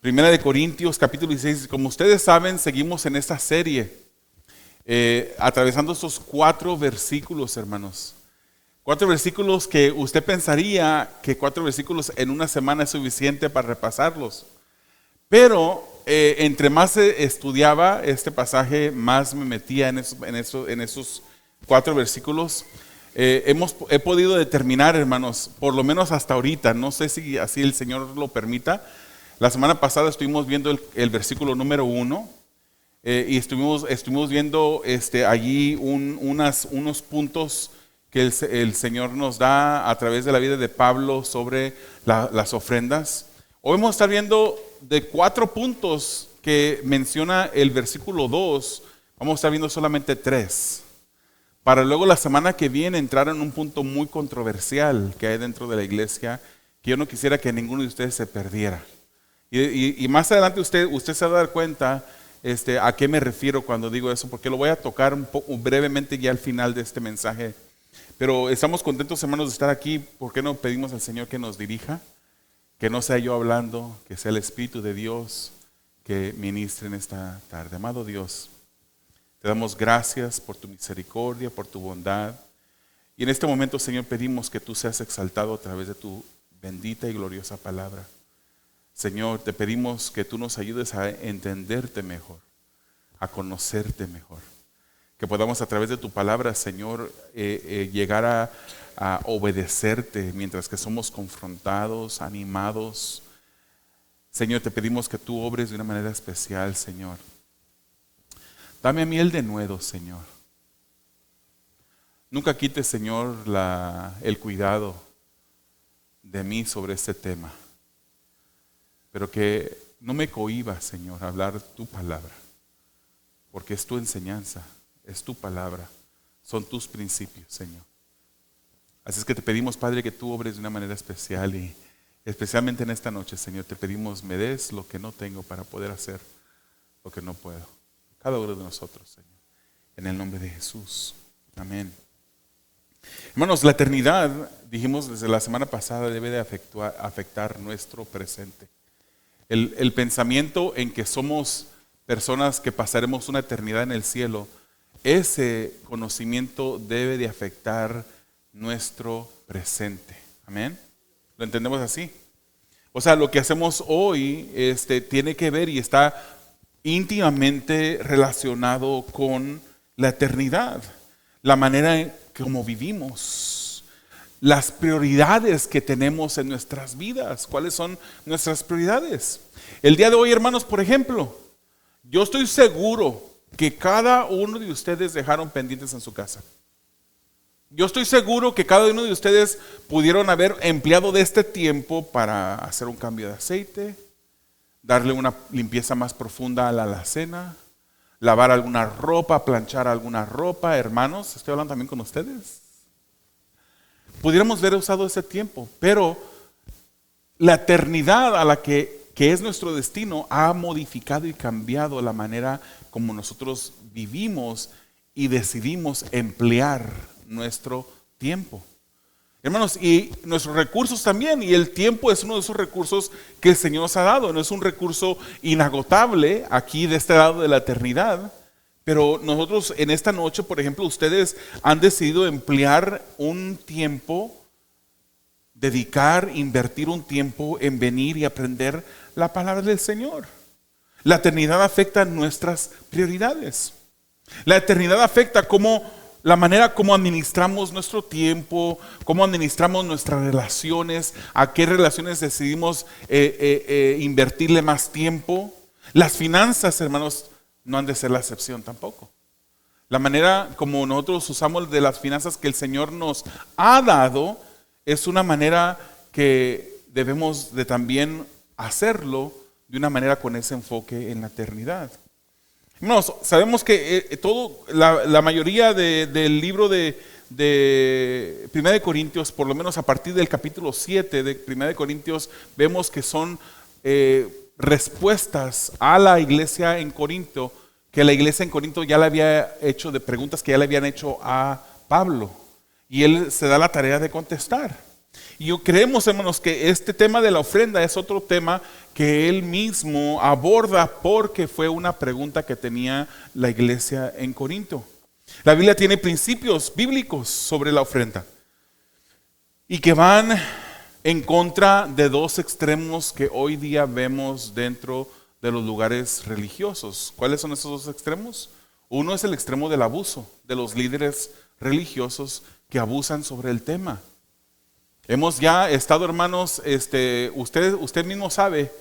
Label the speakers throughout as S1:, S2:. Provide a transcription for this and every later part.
S1: Primera de Corintios, capítulo 16. Como ustedes saben, seguimos en esta serie, atravesando estos 4 versículos, hermanos. 4 versículos que usted pensaría que 4 versículos en una semana es suficiente para repasarlos. Pero entre más estudiaba este pasaje, más me metía en esos 4 versículos. He podido determinar, hermanos, por lo menos hasta ahorita, no sé si así el Señor lo permita. La semana pasada estuvimos viendo el versículo número 1 y estuvimos viendo allí unos puntos que el Señor nos da a través de la vida de Pablo sobre las ofrendas. Hoy vamos a estar viendo de 4 puntos que menciona el versículo 2, vamos a estar viendo solamente 3. Para luego la semana que viene entrar en un punto muy controversial que hay dentro de la iglesia, que yo no quisiera que ninguno de ustedes se perdiera. Y más adelante usted se va a dar cuenta a qué me refiero cuando digo eso, porque lo voy a tocar brevemente ya al final de este mensaje. Pero estamos contentos, hermanos, de estar aquí. ¿Por qué no pedimos al Señor que nos dirija? Que no sea yo hablando, que sea el Espíritu de Dios que ministre en esta tarde. Amado Dios, te damos gracias por tu misericordia, por tu bondad. Y en este momento, Señor, pedimos que tú seas exaltado a través de tu bendita y gloriosa palabra. Señor, te pedimos que tú nos ayudes a entenderte mejor, a conocerte mejor. Que podamos a través de tu palabra, Señor, llegar a obedecerte mientras que somos confrontados, animados. Señor, te pedimos que tú obres de una manera especial, Señor. Dame a mí el denuedo, Señor. Nunca quites, Señor, el cuidado de mí sobre este tema. Pero que no me cohíba, Señor, a hablar tu palabra. Porque es tu enseñanza, es tu palabra, son tus principios, Señor. Así es que te pedimos, Padre, que tú obres de una manera especial y especialmente en esta noche, Señor, te pedimos me des lo que no tengo para poder hacer lo que no puedo. Cada uno de nosotros, Señor. En el nombre de Jesús. Amén. Hermanos, la eternidad, dijimos desde la semana pasada, debe de afectar nuestro presente. El pensamiento en que somos personas que pasaremos una eternidad en el cielo, ese conocimiento debe de afectar nuestro presente. Amén. ¿Lo entendemos así? O sea, lo que hacemos hoy tiene que ver y está íntimamente relacionado con la eternidad, la manera en cómo vivimos, las prioridades que tenemos en nuestras vidas. ¿Cuáles son nuestras prioridades? El día de hoy, hermanos, por ejemplo, yo estoy seguro que cada uno de ustedes dejaron pendientes en su casa. Yo estoy seguro que cada uno de ustedes pudieron haber empleado de este tiempo para hacer un cambio de aceite, darle una limpieza más profunda a la alacena, lavar alguna ropa, planchar alguna ropa. Hermanos, estoy hablando también con ustedes. Pudiéramos haber usado ese tiempo, pero la eternidad a la que es nuestro destino ha modificado y cambiado la manera como nosotros vivimos y decidimos emplear nuestro tiempo. Hermanos, y nuestros recursos también, y el tiempo es uno de esos recursos que el Señor nos ha dado. No es un recurso inagotable aquí de este lado de la eternidad, pero nosotros en esta noche, por ejemplo, ustedes han decidido emplear un tiempo, invertir un tiempo en venir y aprender la palabra del Señor. La eternidad afecta nuestras prioridades. La eternidad afecta la manera como administramos nuestro tiempo, cómo administramos nuestras relaciones, a qué relaciones decidimos invertirle más tiempo. Las finanzas, hermanos, no han de ser la excepción tampoco. La manera como nosotros usamos de las finanzas que el Señor nos ha dado es una manera que debemos de también hacerlo de una manera con ese enfoque en la eternidad. Hermanos, sabemos que la mayoría del libro de 1 de Corintios, por lo menos a partir del capítulo 7 de 1 de Corintios, vemos que son respuestas a la iglesia en Corinto, que la iglesia en Corinto ya le había hecho de preguntas que ya le habían hecho a Pablo. Y él se da la tarea de contestar. Y creemos, hermanos, que este tema de la ofrenda es otro tema que él mismo aborda porque fue una pregunta que tenía la iglesia en Corinto. La Biblia tiene principios bíblicos sobre la ofrenda y que van en contra de dos extremos que hoy día vemos dentro de los lugares religiosos. ¿Cuáles son esos dos extremos? Uno es el extremo del abuso de los líderes religiosos que abusan sobre el tema. Hemos ya estado, hermanos, usted mismo sabe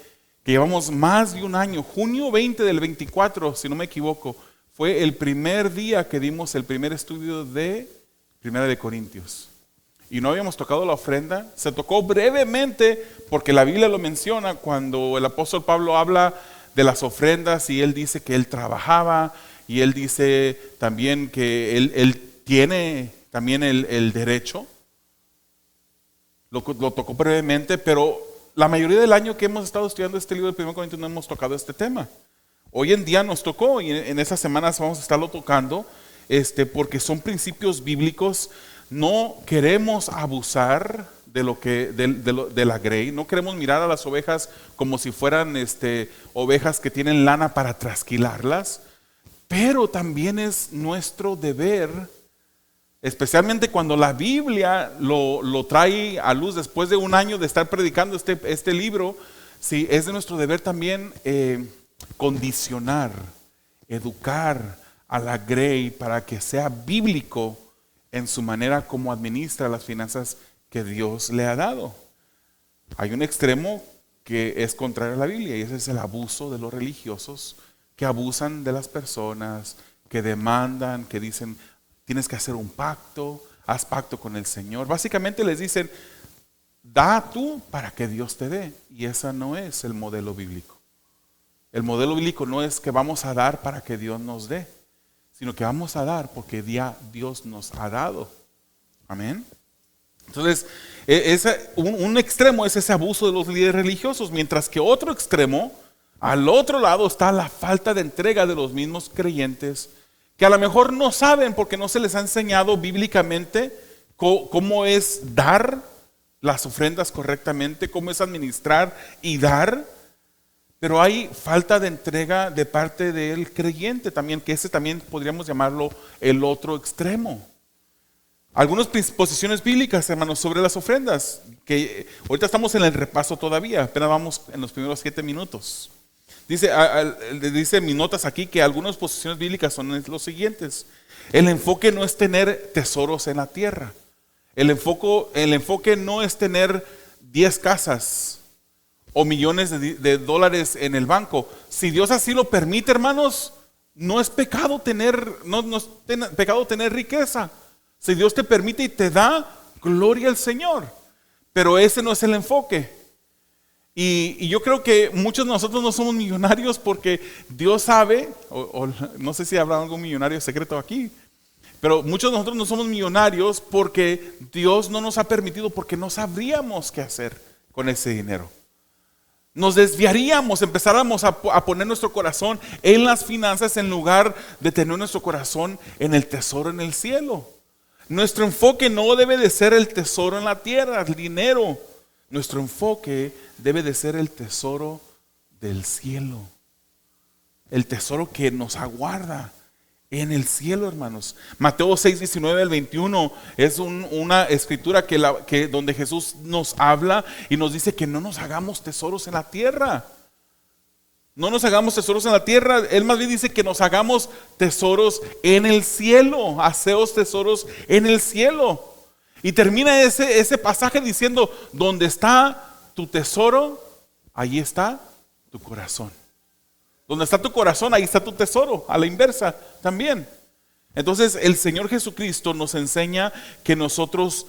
S1: que llevamos más de un año. Junio 20 del 24, si no me equivoco, fue el primer día que dimos el primer estudio de Primera de Corintios. Y no habíamos tocado la ofrenda. Se tocó brevemente porque la Biblia lo menciona cuando el apóstol Pablo habla de las ofrendas y él dice que él trabajaba y él dice también que él tiene también el derecho. Lo tocó brevemente, pero la mayoría del año que hemos estado estudiando este libro de 1 Corintios no hemos tocado este tema. Hoy en día nos tocó y en esas semanas vamos a estarlo tocando, porque son principios bíblicos. No queremos abusar de la grey, no queremos mirar a las ovejas como si fueran ovejas que tienen lana para trasquilarlas, pero también es nuestro deber, especialmente cuando la Biblia lo trae a luz después de un año de estar predicando este libro. Sí, es de nuestro deber también condicionar, educar a la grey para que sea bíblico en su manera como administra las finanzas que Dios le ha dado. Hay un extremo que es contrario a la Biblia y ese es el abuso de los religiosos que abusan de las personas, que demandan, que dicen tienes que hacer un pacto, haz pacto con el Señor. Básicamente les dicen, da tú para que Dios te dé. Y ese no es el modelo bíblico. El modelo bíblico no es que vamos a dar para que Dios nos dé, sino que vamos a dar porque ya Dios nos ha dado. Amén. Entonces, un extremo es ese abuso de los líderes religiosos, mientras que otro extremo, al otro lado está la falta de entrega de los mismos creyentes, que a lo mejor no saben porque no se les ha enseñado bíblicamente cómo es dar las ofrendas correctamente, cómo es administrar y dar. Pero hay falta de entrega de parte del creyente también, que ese también podríamos llamarlo el otro extremo. Algunas posiciones bíblicas, hermanos, sobre las ofrendas, que ahorita estamos en el repaso todavía, apenas vamos en los primeros 7 minutos. Dice mis notas aquí que algunas posiciones bíblicas son los siguientes. El enfoque no es tener tesoros en la tierra. El enfoque no es tener 10 casas o millones de dólares en el banco. Si Dios así lo permite, hermanos, no es pecado no es pecado tener riqueza. Si Dios te permite y te da, gloria al Señor. Pero ese no es el enfoque. Y yo creo que muchos de nosotros no somos millonarios porque Dios sabe, o no sé si habrá algún millonario secreto aquí, pero muchos de nosotros no somos millonarios porque Dios no nos ha permitido, porque no sabríamos qué hacer con ese dinero. Nos desviaríamos, empezáramos a poner nuestro corazón en las finanzas en lugar de tener nuestro corazón en el tesoro en el cielo. Nuestro enfoque no debe de ser el tesoro en la tierra, el dinero. Nuestro enfoque debe de ser el tesoro del cielo. El tesoro que nos aguarda en el cielo, hermanos. Mateo 6, 19 al 21 es una escritura donde Jesús nos habla y nos dice que no nos hagamos tesoros en la tierra. No nos hagamos tesoros en la tierra. Él más bien dice que nos hagamos tesoros en el cielo. Haceos tesoros en el cielo. Y termina ese pasaje diciendo, donde está tu tesoro, ahí está tu corazón. Donde está tu corazón, ahí está tu tesoro. A la inversa también. Entonces el Señor Jesucristo nos enseña que nosotros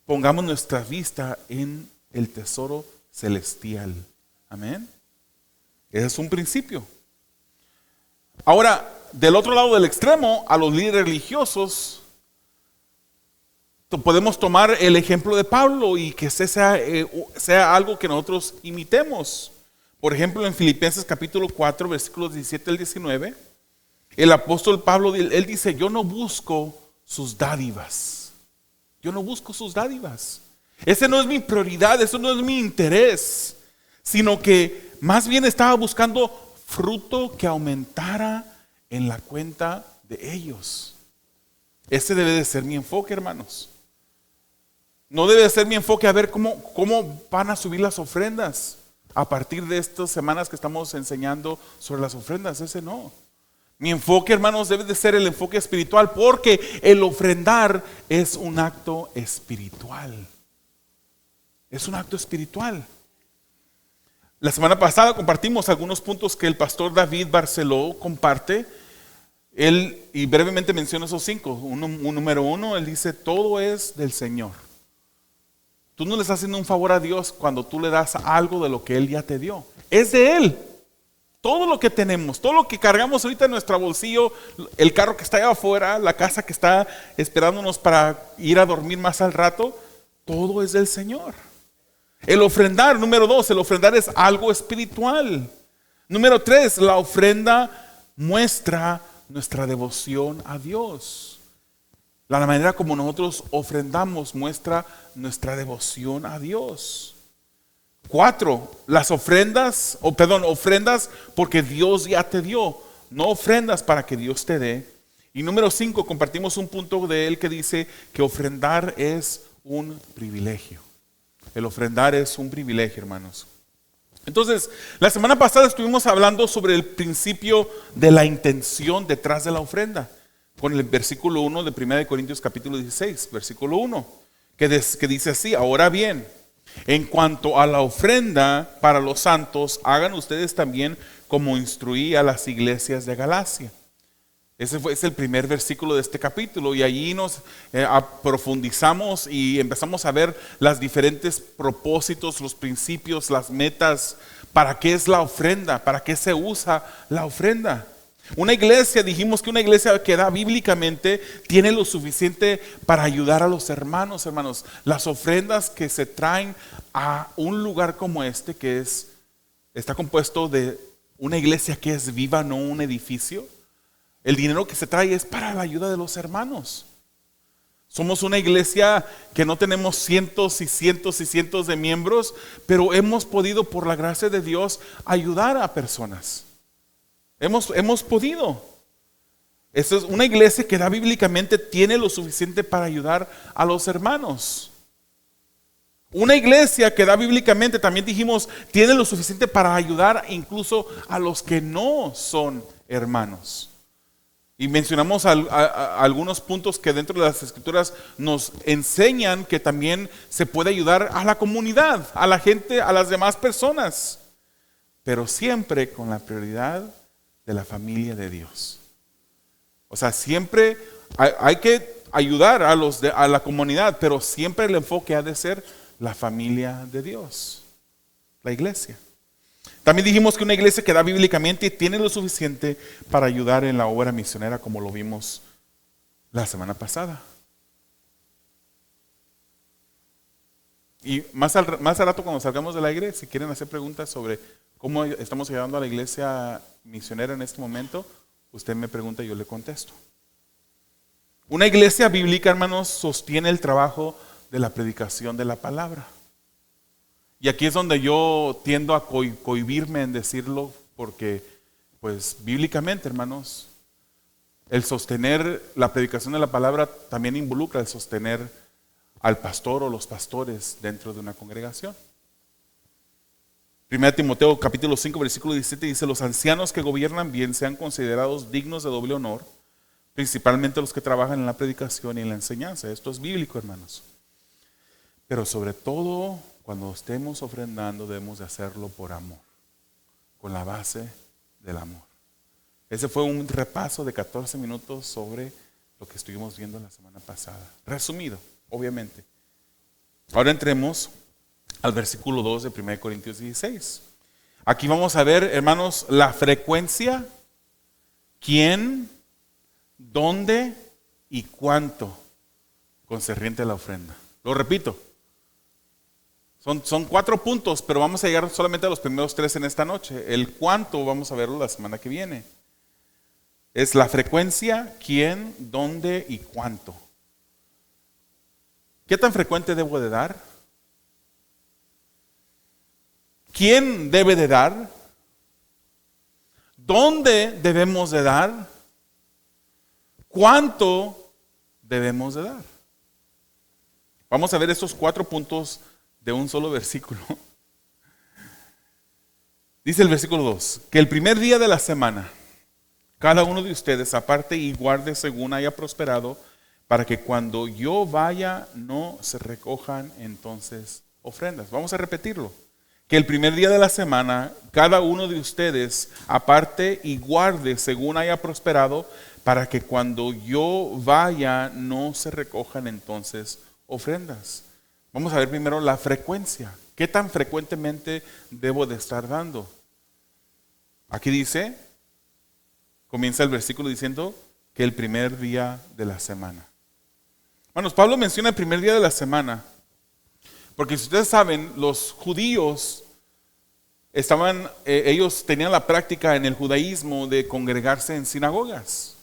S1: pongamos nuestra vista en el tesoro celestial. Amén. Ese es un principio. Ahora, del otro lado del extremo, a los líderes religiosos, podemos tomar el ejemplo de Pablo y que sea algo que nosotros imitemos. Por ejemplo, en Filipenses capítulo 4, versículos 17 al 19, el apóstol Pablo, él dice, yo no busco sus dádivas. Yo no busco sus dádivas. Ese no es mi prioridad, eso no es mi interés, sino que más bien estaba buscando fruto que aumentara en la cuenta de ellos. Ese debe de ser mi enfoque, hermanos. No debe de ser mi enfoque a ver cómo van a subir las ofrendas a partir de estas semanas que estamos enseñando sobre las ofrendas. Ese no. Mi enfoque, hermanos, debe de ser el enfoque espiritual, porque el ofrendar es un acto espiritual. Es un acto espiritual. La semana pasada compartimos algunos puntos que el pastor David Barceló comparte. Él, y brevemente menciona esos 5. Número 1, él dice, todo es del Señor. Tú no le estás haciendo un favor a Dios cuando tú le das algo de lo que Él ya te dio. Es de Él. Todo lo que tenemos, todo lo que cargamos ahorita en nuestro bolsillo, el carro que está allá afuera, la casa que está esperándonos para ir a dormir más al rato, todo es del Señor. El ofrendar, número 2, el ofrendar es algo espiritual. Número 3, la ofrenda muestra nuestra devoción a Dios. La manera como nosotros ofrendamos muestra nuestra devoción a Dios. 4, las ofrendas porque Dios ya te dio, no ofrendas para que Dios te dé. Y número 5, compartimos un punto de él que dice que ofrendar es un privilegio. El ofrendar es un privilegio, hermanos. Entonces, la semana pasada estuvimos hablando sobre el principio de la intención detrás de la ofrenda, con el versículo 1 de 1 Corintios capítulo 16, versículo 1, que dice así: ahora bien, en cuanto a la ofrenda para los santos, hagan ustedes también como instruí a las iglesias de Galacia. Ese es el primer versículo de este capítulo, y allí nos profundizamos y empezamos a ver los diferentes propósitos, los principios, las metas, para qué es la ofrenda, para qué se usa la ofrenda. Una iglesia, dijimos que una iglesia que da bíblicamente tiene lo suficiente para ayudar a los hermanos. Las ofrendas que se traen a un lugar como este, está compuesto de una iglesia que es viva, no un edificio. El dinero que se trae es para la ayuda de los hermanos. Somos una iglesia que no tenemos cientos y cientos y cientos de miembros, pero hemos podido, por la gracia de Dios, ayudar a personas. Hemos podido. Esta es una iglesia que da bíblicamente, tiene lo suficiente para ayudar a los hermanos. Una iglesia que da bíblicamente, también dijimos, tiene lo suficiente para ayudar incluso a los que no son hermanos. Y mencionamos algunos puntos que dentro de las escrituras nos enseñan que también se puede ayudar a la comunidad, a la gente, a las demás personas, pero siempre con la prioridad de la familia de Dios. O sea, siempre hay que ayudar a la comunidad, pero siempre el enfoque ha de ser la familia de Dios, la iglesia. También dijimos que una iglesia que da bíblicamente tiene lo suficiente para ayudar en la obra misionera, como lo vimos la semana pasada. Y más al rato, cuando salgamos del aire, si quieren hacer preguntas sobre cómo estamos ayudando a la iglesia misionera en este momento, usted me pregunta y yo le contesto. Una iglesia bíblica, hermanos, sostiene el trabajo de la predicación de la palabra. Y aquí es donde yo tiendo a cohibirme en decirlo, porque pues bíblicamente, hermanos, el sostener la predicación de la palabra también involucra el sostener al pastor o los pastores dentro de una congregación. 1 Timoteo capítulo 5 versículo 17 dice: los ancianos que gobiernan bien sean considerados dignos de doble honor, principalmente los que trabajan en la predicación y en la enseñanza. Esto es bíblico, hermanos. Pero sobre todo, cuando estemos ofrendando, debemos de hacerlo por amor, con la base del amor. Ese fue un repaso de 14 minutos sobre lo que estuvimos viendo la semana pasada. Resumido, obviamente. Ahora entremos al versículo 2 de 1 Corintios 16. Aquí vamos a ver, hermanos, la frecuencia, quién, dónde y cuánto concerniente a la ofrenda. Lo repito. Son 4 puntos, pero vamos a llegar solamente a los primeros 3 en esta noche. El cuánto vamos a verlo la semana que viene. Es la frecuencia, quién, dónde y cuánto. ¿Qué tan frecuente debo de dar? ¿Quién debe de dar? ¿Dónde debemos de dar? ¿Cuánto debemos de dar? Vamos a ver estos 4 puntos de un solo versículo. Dice el versículo 2, que el primer día de la semana, cada uno de ustedes aparte y guarde según haya prosperado, para que cuando yo vaya no se recojan entonces ofrendas. Vamos a repetirlo. Que el primer día de la semana, cada uno de ustedes aparte y guarde según haya prosperado, para que cuando yo vaya no se recojan entonces ofrendas. Vamos a ver primero la frecuencia. ¿Qué tan frecuentemente debo de estar dando? Aquí dice, comienza el versículo diciendo que el primer día de la semana. Hermanos, Pablo menciona el primer día de la semana, porque si ustedes saben, los judíos ellos tenían la práctica en el judaísmo de congregarse en sinagogas.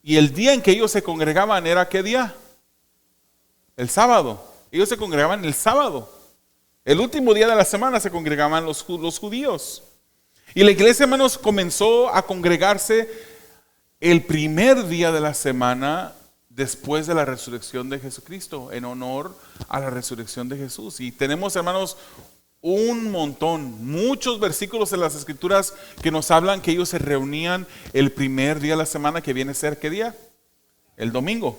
S1: Y el día en que ellos se congregaban era ¿qué día? El sábado. Ellos se congregaban el sábado. El último día de la semana se congregaban los judíos. Y la iglesia, hermanos, comenzó a congregarse el primer día de la semana después de la resurrección de Jesucristo, en honor a la resurrección de Jesús. Y tenemos, hermanos, un montón, muchos versículos en las Escrituras que nos hablan que ellos se reunían el primer día de la semana, que viene a ser ¿qué día? El domingo.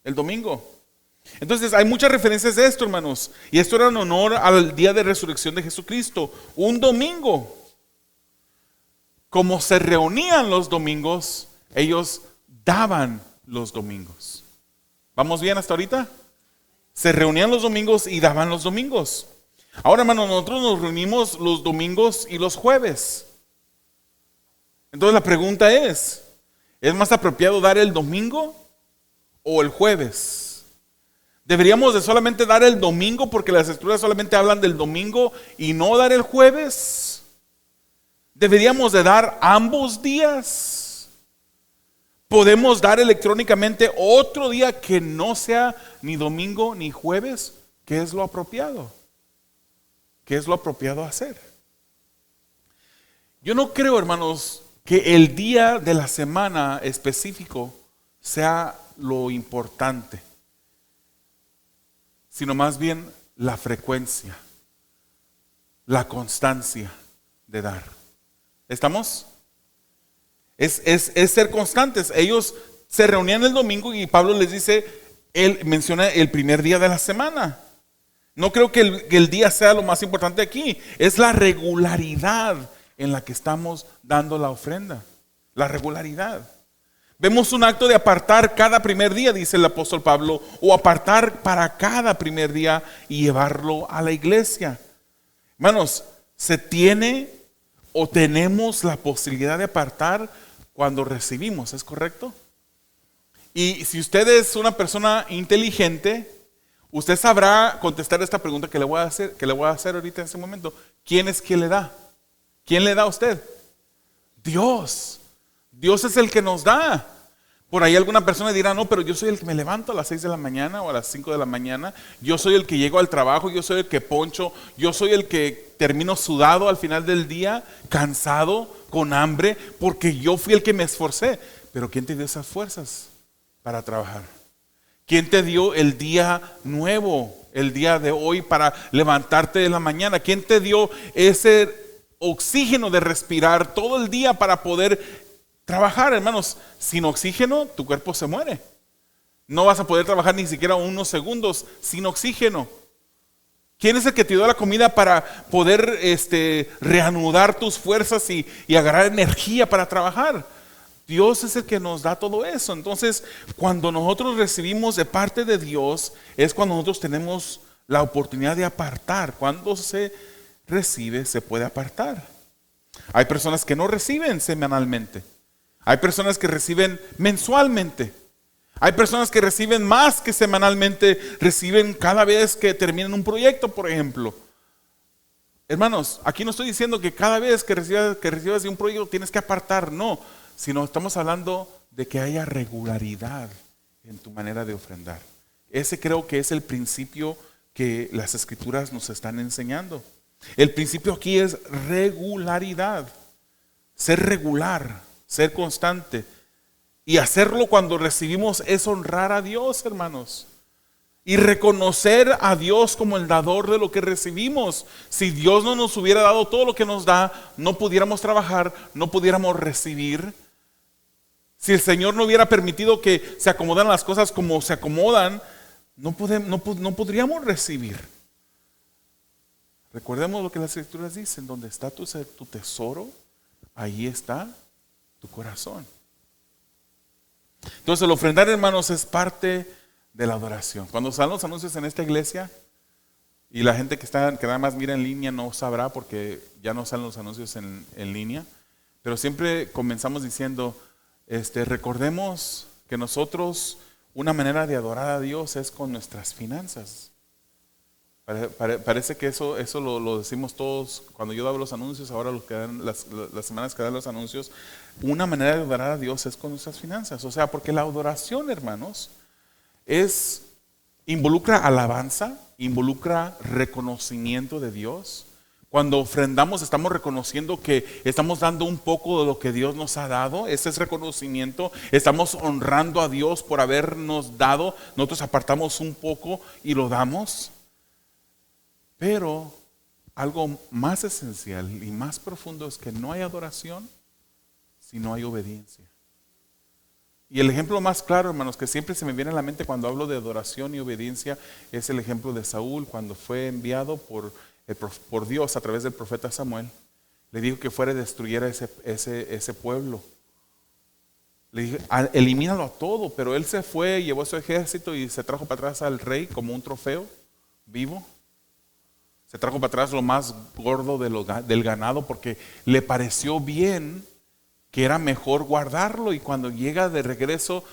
S1: El domingo. Entonces hay muchas referencias de esto, hermanos. Y esto era en honor al día de resurrección de Jesucristo. Un domingo. Como se reunían los domingos, ellos daban los domingos. ¿Vamos bien hasta ahorita? Se reunían los domingos y daban los domingos. Ahora, hermanos, nosotros nos reunimos los domingos y los jueves. Entonces la pregunta ¿es más apropiado dar el domingo o el jueves? ¿Deberíamos de solamente dar el domingo porque las escrituras solamente hablan del domingo y no dar el jueves? ¿Deberíamos de dar ambos días? ¿Podemos dar electrónicamente otro día que no sea ni domingo ni jueves? ¿Qué es lo apropiado? ¿Qué es lo apropiado hacer? Yo no creo, hermanos, que el día de la semana específico sea lo importante, sino más bien la frecuencia, la constancia de dar. ¿Estamos? Es ser constantes. Ellos se reunían el domingo y Pablo les dice, él menciona el primer día de la semana. No creo que el día sea lo más importante aquí. Es la regularidad en la que estamos dando la ofrenda. La regularidad. Vemos un acto de apartar cada primer día, dice el apóstol Pablo, o apartar para cada primer día y llevarlo a la iglesia. Hermanos, se tiene o tenemos la posibilidad de apartar cuando recibimos, ¿es correcto? Y si usted es una persona inteligente, usted sabrá contestar esta pregunta que le voy a hacer ahorita en este momento. ¿Quién es quien le da? ¿Quién le da a usted? Dios. Dios es el que nos da. Por ahí alguna persona dirá, no, pero yo soy el que me levanto a las 6 de la mañana o a las 5 de la mañana. Yo soy el que llego al trabajo, yo soy el que poncho, yo soy el que termino sudado al final del día, cansado, con hambre, porque yo fui el que me esforcé. Pero ¿quién te dio esas fuerzas para trabajar? ¿Quién te dio el día nuevo, el día de hoy para levantarte de la mañana? ¿Quién te dio ese oxígeno de respirar todo el día para poder trabajar? Hermanos, sin oxígeno tu cuerpo se muere. No vas a poder trabajar ni siquiera unos segundos sin oxígeno. ¿Quién es el que te dio la comida para poder reanudar tus fuerzas y agarrar energía para trabajar? Dios es el que nos da todo eso. Entonces, cuando nosotros recibimos de parte de Dios, es cuando nosotros tenemos la oportunidad de apartar. Cuando se recibe, se puede apartar. Hay personas que no reciben semanalmente. Hay personas que reciben mensualmente. Hay personas que reciben más que semanalmente, reciben cada vez que terminan un proyecto, por ejemplo. Hermanos, aquí no estoy diciendo que cada vez que recibas de un proyecto tienes que apartar, no, sino estamos hablando de que haya regularidad en tu manera de ofrendar. Ese creo que es el principio que las Escrituras nos están enseñando. El principio aquí es regularidad. Ser regular, ser constante. Y hacerlo cuando recibimos es honrar a Dios, hermanos. Y reconocer a Dios como el dador de lo que recibimos. Si Dios no nos hubiera dado todo lo que nos da, no pudiéramos trabajar, no pudiéramos recibir. Si el Señor no hubiera permitido que se acomodaran las cosas como se acomodan, no podríamos recibir. Recordemos lo que las Escrituras dicen: donde está tu tesoro, ahí está tu corazón. Entonces el ofrendar, hermanos, es parte de la adoración. Cuando salen los anuncios en esta iglesia, y la gente que nada más mira en línea no sabrá porque ya no salen los anuncios en línea, pero siempre comenzamos diciendo, recordemos que nosotros, una manera de adorar a Dios es con nuestras finanzas. Parece que eso lo decimos todos cuando yo daba los anuncios. Ahora las semanas que dan los anuncios, una manera de adorar a Dios es con nuestras finanzas. O sea, porque la adoración, hermanos, involucra alabanza, involucra reconocimiento de Dios. Cuando ofrendamos estamos reconociendo que estamos dando un poco de lo que Dios nos ha dado. Ese es reconocimiento. Estamos honrando a Dios por habernos dado. Nosotros apartamos un poco y lo damos. Pero algo más esencial y más profundo es que no hay adoración si no hay obediencia. Y el ejemplo más claro, hermanos, que siempre se me viene a la mente cuando hablo de adoración y obediencia, es el ejemplo de Saúl cuando fue enviado por Dios a través del profeta Samuel. Le dijo que fuera y destruyera ese pueblo. Le dije, elimínalo a todo, pero él se fue, llevó su ejército y se trajo para atrás al rey como un trofeo vivo. Se trajo para atrás lo más gordo del ganado porque le pareció bien, que era mejor guardarlo. Y cuando llega de regreso,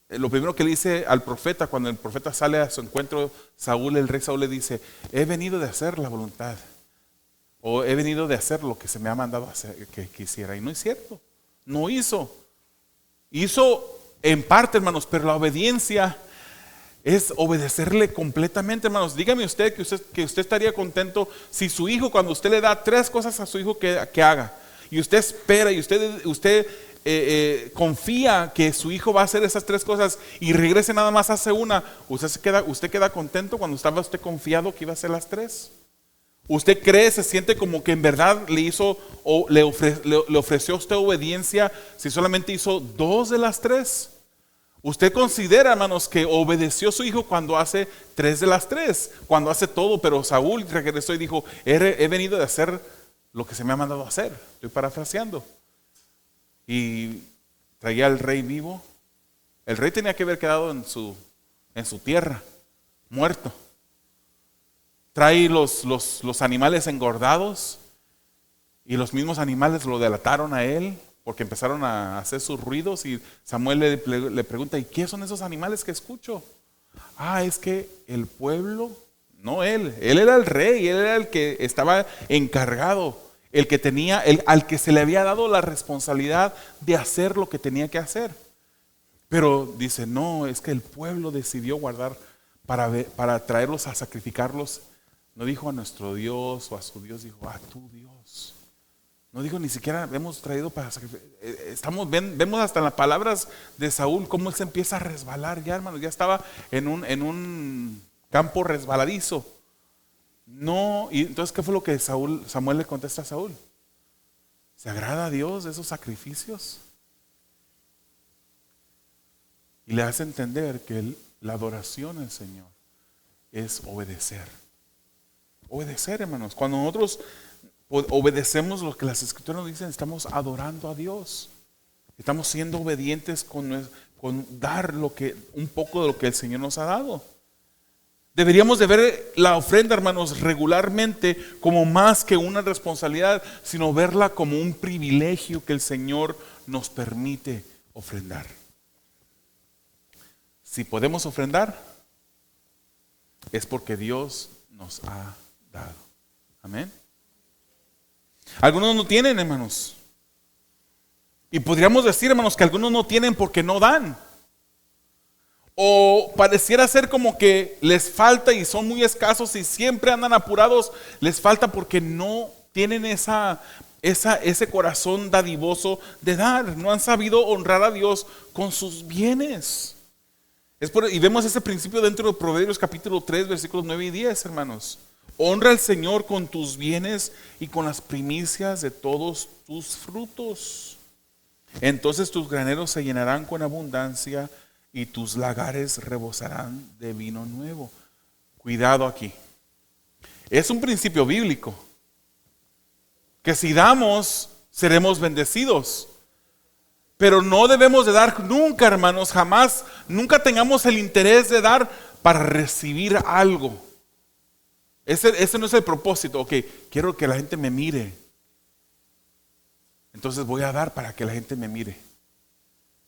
S1: lo primero que le dice al profeta, cuando el profeta sale a su encuentro, el rey Saúl le dice: he venido de hacer la voluntad, o he venido de hacer lo que se me ha mandado hacer, que hiciera. Y no es cierto, no hizo en parte, hermanos, pero la obediencia es obedecerle completamente, hermanos. Dígame usted que usted estaría contento si su hijo, cuando usted le da 3 cosas a su hijo que haga, y usted espera y usted confía que su hijo va a hacer esas 3 cosas y regrese nada más hace una, usted queda contento cuando estaba usted confiado que iba a hacer las 3. Usted cree, se siente como que en verdad le hizo o le ofreció a usted obediencia si solamente hizo 2 de las 3. Usted considera, hermanos, que obedeció a su hijo cuando hace 3 de las 3, cuando hace todo. Pero Saúl regresó y dijo: he venido de hacer lo que se me ha mandado hacer. Estoy parafraseando. Y traía al rey vivo. El rey tenía que haber quedado en su tierra, muerto. Trae los animales engordados, y los mismos animales lo delataron a él, porque empezaron a hacer sus ruidos. Y Samuel le pregunta: ¿y qué son esos animales que escucho? Es que el pueblo, no él era el rey, él era el que estaba encargado, el que tenía, al que se le había dado la responsabilidad de hacer lo que tenía que hacer. Pero dice: no, es que el pueblo decidió guardar para traerlos a sacrificarlos. No dijo a nuestro Dios o a su Dios, dijo a tu Dios. No dijo ni siquiera hemos traído para sacrificar. Vemos hasta en las palabras de Saúl cómo él se empieza a resbalar ya, hermanos. Ya estaba en un campo resbaladizo. No, y entonces, ¿qué fue lo que Samuel le contesta a Saúl? ¿Se agrada a Dios de esos sacrificios? Y le hace entender que la adoración al Señor es obedecer. Obedecer, hermanos. Cuando nosotros obedecemos lo que las Escrituras nos dicen, estamos adorando a Dios. Estamos siendo obedientes con dar un poco de lo que el Señor nos ha dado. Deberíamos de ver la ofrenda, hermanos, regularmente como más que una responsabilidad, sino verla como un privilegio que el Señor nos permite ofrendar. Si podemos ofrendar, es porque Dios nos ha dado. Amén. Algunos no tienen, hermanos. Y podríamos decir, hermanos, que algunos no tienen porque no dan. o pareciera ser como que les falta y son muy escasos y siempre andan apurados, les falta porque no tienen ese corazón dadivoso de dar, no han sabido honrar a Dios con sus bienes. Y vemos ese principio dentro de Proverbios capítulo 3, versículos 9 y 10, hermanos. Honra al Señor con tus bienes y con las primicias de todos tus frutos. Entonces tus graneros se llenarán con abundancia y tus lagares rebosarán de vino nuevo. Cuidado aquí. Es un principio bíblico. Que si damos, seremos bendecidos. Pero no debemos de dar nunca, hermanos, jamás, nunca tengamos el interés de dar para recibir algo. Ese no es el propósito. Ok, quiero que la gente me mire. Entonces voy a dar para que la gente me mire.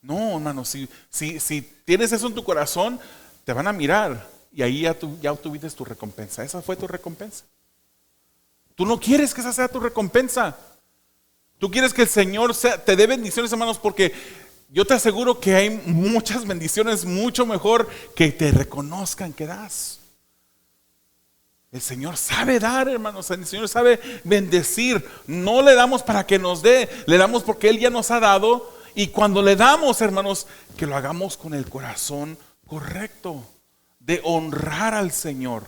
S1: No, hermano, si tienes eso en tu corazón, te van a mirar y ahí ya obtuviste tu recompensa. Esa fue tu recompensa. Tú no quieres que esa sea tu recompensa. Tú quieres que el Señor te dé bendiciones, hermanos, porque yo te aseguro que hay muchas bendiciones mucho mejor que te reconozcan que das. El Señor sabe dar, hermanos. El Señor sabe bendecir. No le damos para que nos dé, le damos porque Él ya nos ha dado. Y cuando le damos, hermanos, que lo hagamos con el corazón correcto, de honrar al Señor,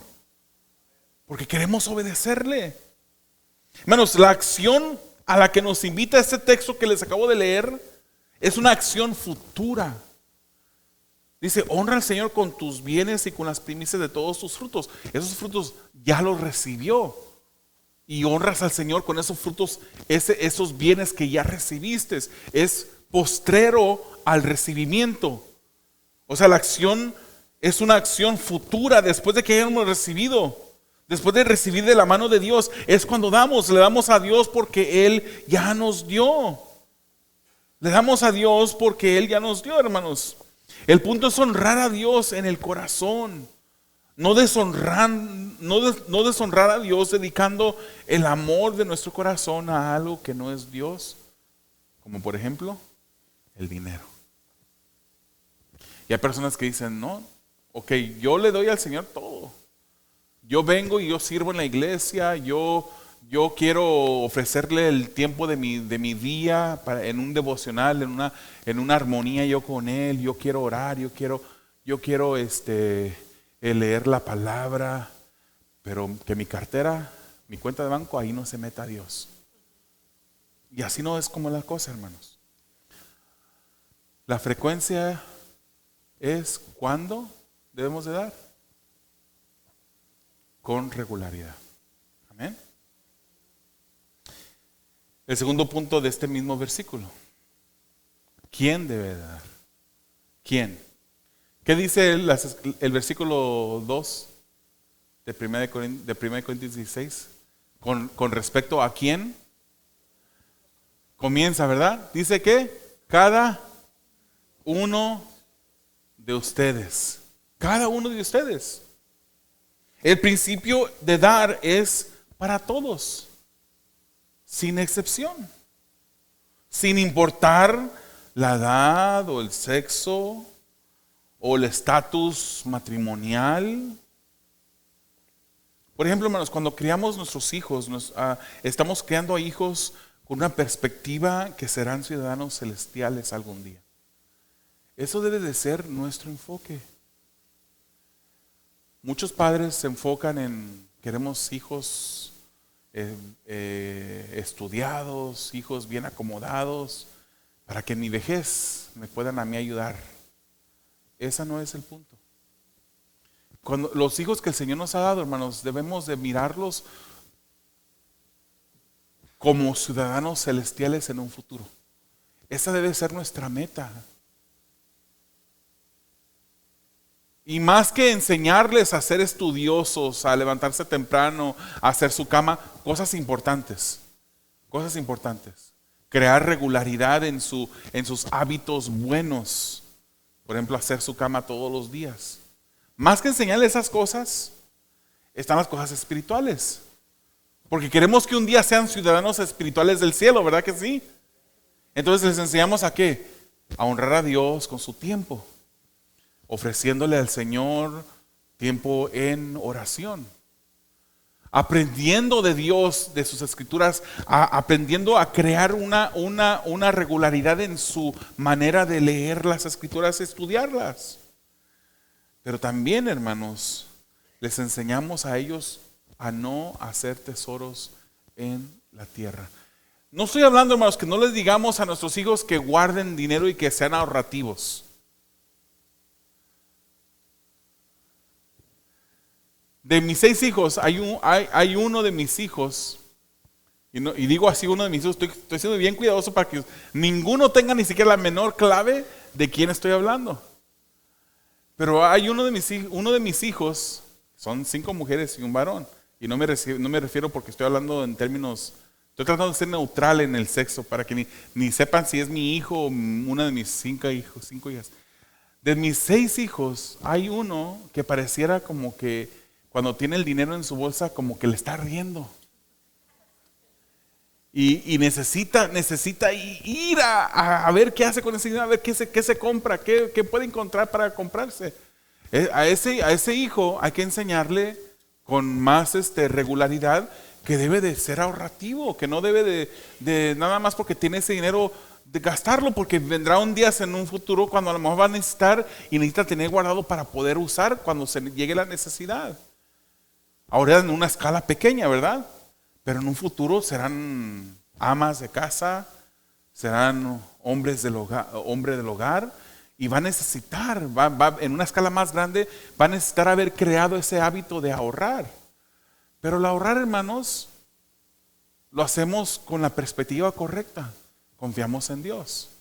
S1: porque queremos obedecerle. Hermanos, la acción a la que nos invita este texto que les acabo de leer es una acción futura. Dice, honra al Señor con tus bienes y con las primicias de todos tus frutos. Esos frutos ya los recibió. Y honras al Señor con esos frutos, esos bienes que ya recibiste. Es postrero al recibimiento. O sea, la acción es una acción futura después de que hayamos recibido. Después de recibir de la mano de Dios, es cuando le damos a Dios porque Él ya nos dio. Le damos a Dios porque Él ya nos dio, hermanos. El punto es honrar a Dios en el corazón. No deshonrar a Dios dedicando el amor de nuestro corazón a algo que no es Dios. Como por ejemplo, el dinero. Y hay personas que dicen, no, ok, yo le doy al Señor todo. Yo vengo y yo sirvo en la iglesia, yo quiero ofrecerle el tiempo de mi día en un devocional, en una armonía yo con Él. Yo quiero orar, yo quiero leer la palabra, pero que mi cartera, mi cuenta de banco, ahí no se meta a Dios. Y así no es como la cosa, hermanos. La frecuencia es cuando debemos de dar. Con regularidad. Amén. El segundo punto de este mismo versículo. ¿Quién debe dar? ¿Quién? ¿Qué dice el versículo 2 de 1 Corintios 16? Con respecto a quién comienza, ¿verdad? Dice que cada uno de ustedes. Cada uno de ustedes. El principio de dar es para todos, sin excepción, sin importar la edad o el sexo o el estatus matrimonial. Por ejemplo, hermanos, cuando criamos nuestros hijos, estamos criando a hijos con una perspectiva que serán ciudadanos celestiales algún día. Eso debe de ser nuestro enfoque. Muchos padres se enfocan en, queremos hijos estudiados, hijos bien acomodados, para que en mi vejez me puedan a mí ayudar. Ese no es el punto. Cuando los hijos que el Señor nos ha dado, hermanos, debemos de mirarlos como ciudadanos celestiales en un futuro. Esa debe ser nuestra meta. Y más que enseñarles a ser estudiosos, a levantarse temprano, a hacer su cama, cosas importantes. Crear regularidad en sus hábitos buenos. Por ejemplo, hacer su cama todos los días. Más que enseñarles esas cosas, están las cosas espirituales. Porque queremos que un día sean ciudadanos espirituales del cielo, ¿verdad que sí? Entonces les enseñamos a qué? A honrar a Dios con su tiempo. ofreciéndole al Señor tiempo en oración, aprendiendo de Dios, de sus escrituras, aprendiendo a crear una regularidad en su manera de leer las escrituras, estudiarlas. Pero también, hermanos, les enseñamos a ellos a no hacer tesoros en la tierra. No estoy hablando, hermanos, que no les digamos a nuestros hijos que guarden dinero y que sean ahorrativos. De mis 6 hijos, hay uno de mis hijos, y digo así uno de mis hijos, estoy siendo bien cuidadoso para que ninguno tenga ni siquiera la menor clave de quién estoy hablando. Pero hay uno de mis hijos, son 5 mujeres y un varón, y no me refiero porque estoy hablando en términos, estoy tratando de ser neutral en el sexo, para que ni sepan si es mi hijo o una de mis 5 hijas. De mis 6 hijos, hay uno que pareciera como que cuando tiene el dinero en su bolsa, como que le está riendo. Y necesita ir a ver qué hace con ese dinero, a ver qué se compra, qué puede encontrar para comprarse. A ese hijo hay que enseñarle con más regularidad que debe de ser ahorrativo, que no debe de nada más porque tiene ese dinero de gastarlo, porque vendrá un día en un futuro cuando a lo mejor va a necesitar y necesita tener guardado para poder usar cuando se llegue la necesidad. Ahora en una escala pequeña, ¿verdad? Pero en un futuro serán amas de casa, serán hombres del hogar, y va a necesitar, en una escala más grande, va a necesitar haber creado ese hábito de ahorrar. Pero el ahorrar, hermanos, lo hacemos con la perspectiva correcta. Confiamos en Dios.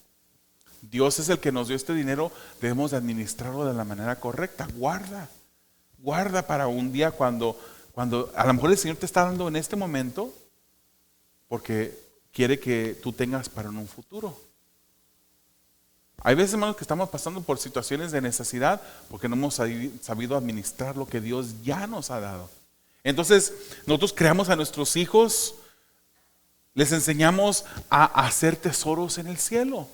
S1: Dios es el que nos dio este dinero, debemos de administrarlo de la manera correcta. Guarda para un día cuando a lo mejor el Señor te está dando en este momento porque quiere que tú tengas para en un futuro. Hay veces, hermanos, que estamos pasando por situaciones de necesidad porque no hemos sabido administrar lo que Dios ya nos ha dado. Entonces, nosotros creamos a nuestros hijos, les enseñamos a hacer tesoros en el cielo.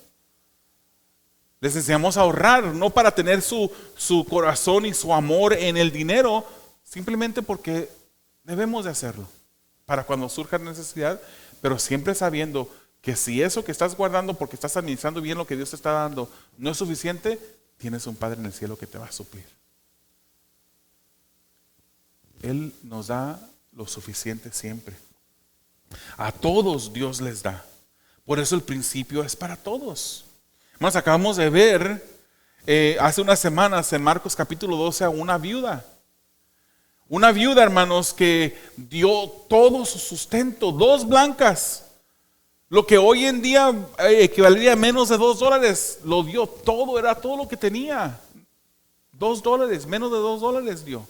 S1: Les enseñamos a ahorrar, no para tener su corazón y su amor en el dinero, simplemente porque debemos de hacerlo, para cuando surja necesidad, pero siempre sabiendo que si eso que estás guardando porque estás administrando bien lo que Dios te está dando no es suficiente, tienes un Padre en el cielo que te va a suplir. Él nos da lo suficiente siempre. A todos Dios les da. Por eso el principio es para todos. Hermanos, acabamos de ver hace unas semanas en Marcos capítulo 12 a una viuda. Una viuda, hermanos, que dio todo su sustento, 2 blancas. Lo que hoy en día equivaldría a menos de $2, lo dio todo, era todo lo que tenía. $2, menos de $2 dio.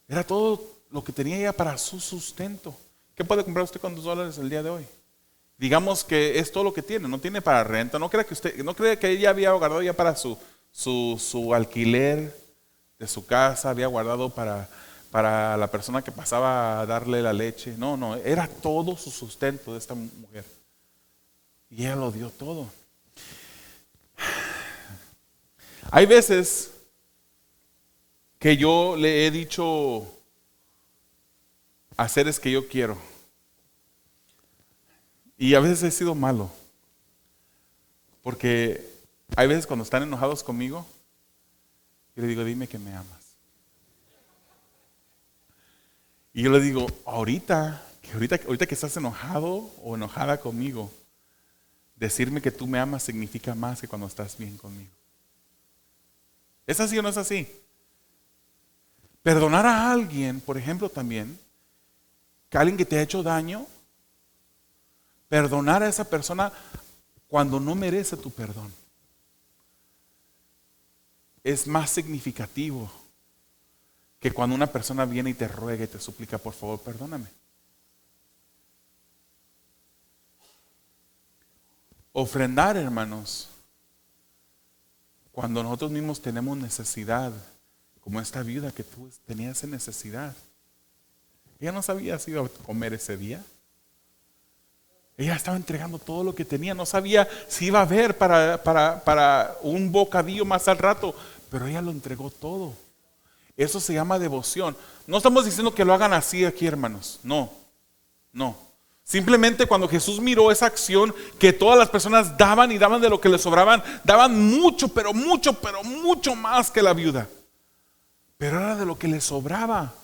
S1: Era todo lo que tenía ella para su sustento. ¿Qué puede comprar usted con $2 el día de hoy? Digamos que es todo lo que tiene, no tiene para renta. No crea que ella había guardado ya para su alquiler de su casa, había guardado para la persona que pasaba a darle la leche. No, era todo su sustento de esta mujer. Y ella lo dio todo. Hay veces que yo le he dicho a seres que yo quiero, y a veces he sido malo, porque hay veces cuando están enojados conmigo, yo le digo, dime que me amas. Y yo le digo, ahorita que estás enojado o enojada conmigo, decirme que tú me amas significa más que cuando estás bien conmigo. ¿Es así o no es así? Perdonar a alguien, por ejemplo, también, que alguien que te ha hecho daño, perdonar a esa persona cuando no merece tu perdón, es más significativo que cuando una persona viene y te ruega y te suplica, por favor, perdóname. Ofrendar, hermanos, cuando nosotros mismos tenemos necesidad, como esta viuda que tú tenías esa necesidad. Ella no sabía si iba a comer ese día. Ella estaba entregando todo lo que tenía. No sabía si iba a haber para un bocadillo más al rato, pero ella lo entregó todo. Eso se llama devoción. No estamos diciendo que lo hagan así aquí, hermanos. No, no. Simplemente cuando Jesús miró esa acción que todas las personas daban y daban de lo que les sobraban, daban mucho, pero mucho más que la viuda. Pero era de lo que les sobraba.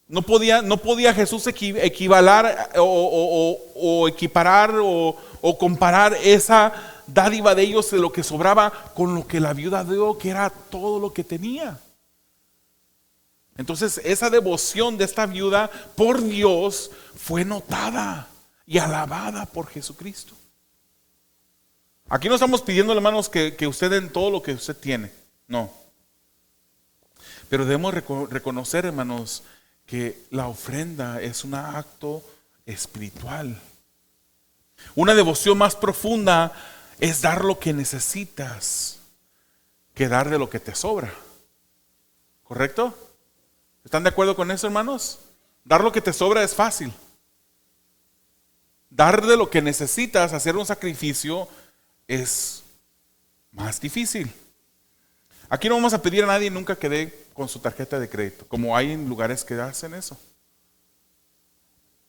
S1: No podía Jesús equivalar o equiparar o comparar esa dádiva de ellos de lo que sobraba con lo que la viuda dio, que era todo lo que tenía. Entonces esa devoción de esta viuda por Dios fue notada y alabada por Jesucristo. Aquí no estamos pidiendo, hermanos, que usted den todo lo que usted tiene. No. Pero debemos reconocer, hermanos, que la ofrenda es un acto espiritual. Una devoción más profunda es dar lo que necesitas que dar de lo que te sobra. ¿Correcto? ¿Están de acuerdo con eso, hermanos? Dar lo que te sobra es fácil. Dar de lo que necesitas, hacer un sacrificio, es más difícil. Aquí no vamos a pedir a nadie nunca que dé con su tarjeta de crédito, como hay en lugares que hacen eso.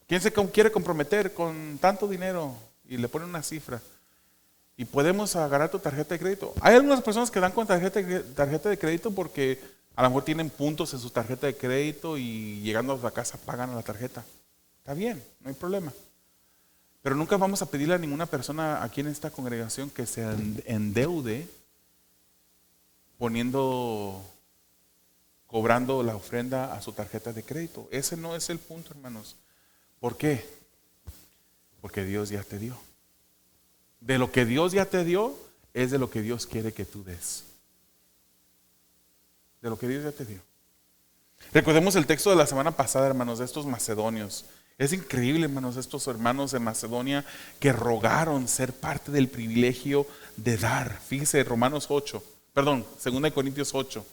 S1: ¿Quién se quiere comprometer con tanto dinero? Y le ponen una cifra. Y podemos agarrar tu tarjeta de crédito. Hay algunas personas que dan con tarjeta de crédito porque a lo mejor tienen puntos en su tarjeta de crédito y llegando a la casa pagan a la tarjeta. Está bien, no hay problema. Pero nunca vamos a pedirle a ninguna persona aquí en esta congregación que se endeude cobrando la ofrenda a su tarjeta de crédito. Ese no es el punto, hermanos. ¿Por qué? Porque Dios ya te dio. De lo que Dios ya te dio, es de lo que Dios quiere que tú des. De lo que Dios ya te dio. Recordemos el texto de la semana pasada, hermanos, de estos macedonios. Es increíble, hermanos, estos hermanos de Macedonia que rogaron ser parte del privilegio de dar. Fíjese, Romanos 8, perdón, 2 Corintios 8.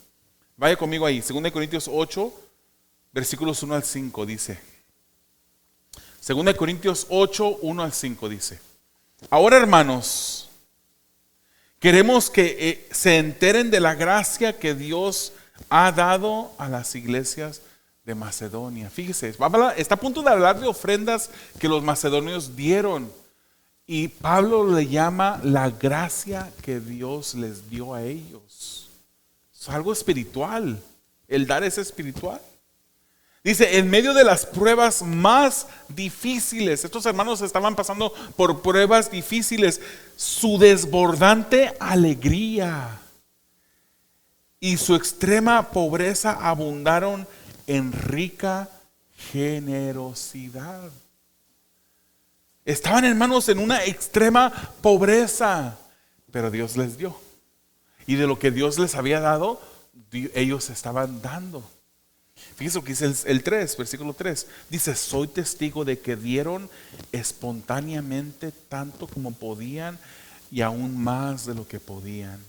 S1: Vaya conmigo ahí, 2 Corintios 8, versículos 1 al 5 dice. 2 Corintios 8, 1 al 5 dice. Ahora, hermanos, queremos que se enteren de la gracia que Dios ha dado a las iglesias de Macedonia. Fíjese, está a punto de hablar de ofrendas que los macedonios dieron. Y Pablo le llama la gracia que Dios les dio a ellos. Es algo espiritual. El dar es espiritual. Dice, en medio de las pruebas más difíciles, estos hermanos estaban pasando por pruebas difíciles, su desbordante alegría y su extrema pobreza abundaron en rica generosidad. Estaban, hermanos, en una extrema pobreza, pero Dios les dio. Y de lo que Dios les había dado, ellos estaban dando. Fíjense lo que dice el 3, versículo 3. Dice, soy testigo de que dieron espontáneamente tanto como podían y aún más de lo que podían.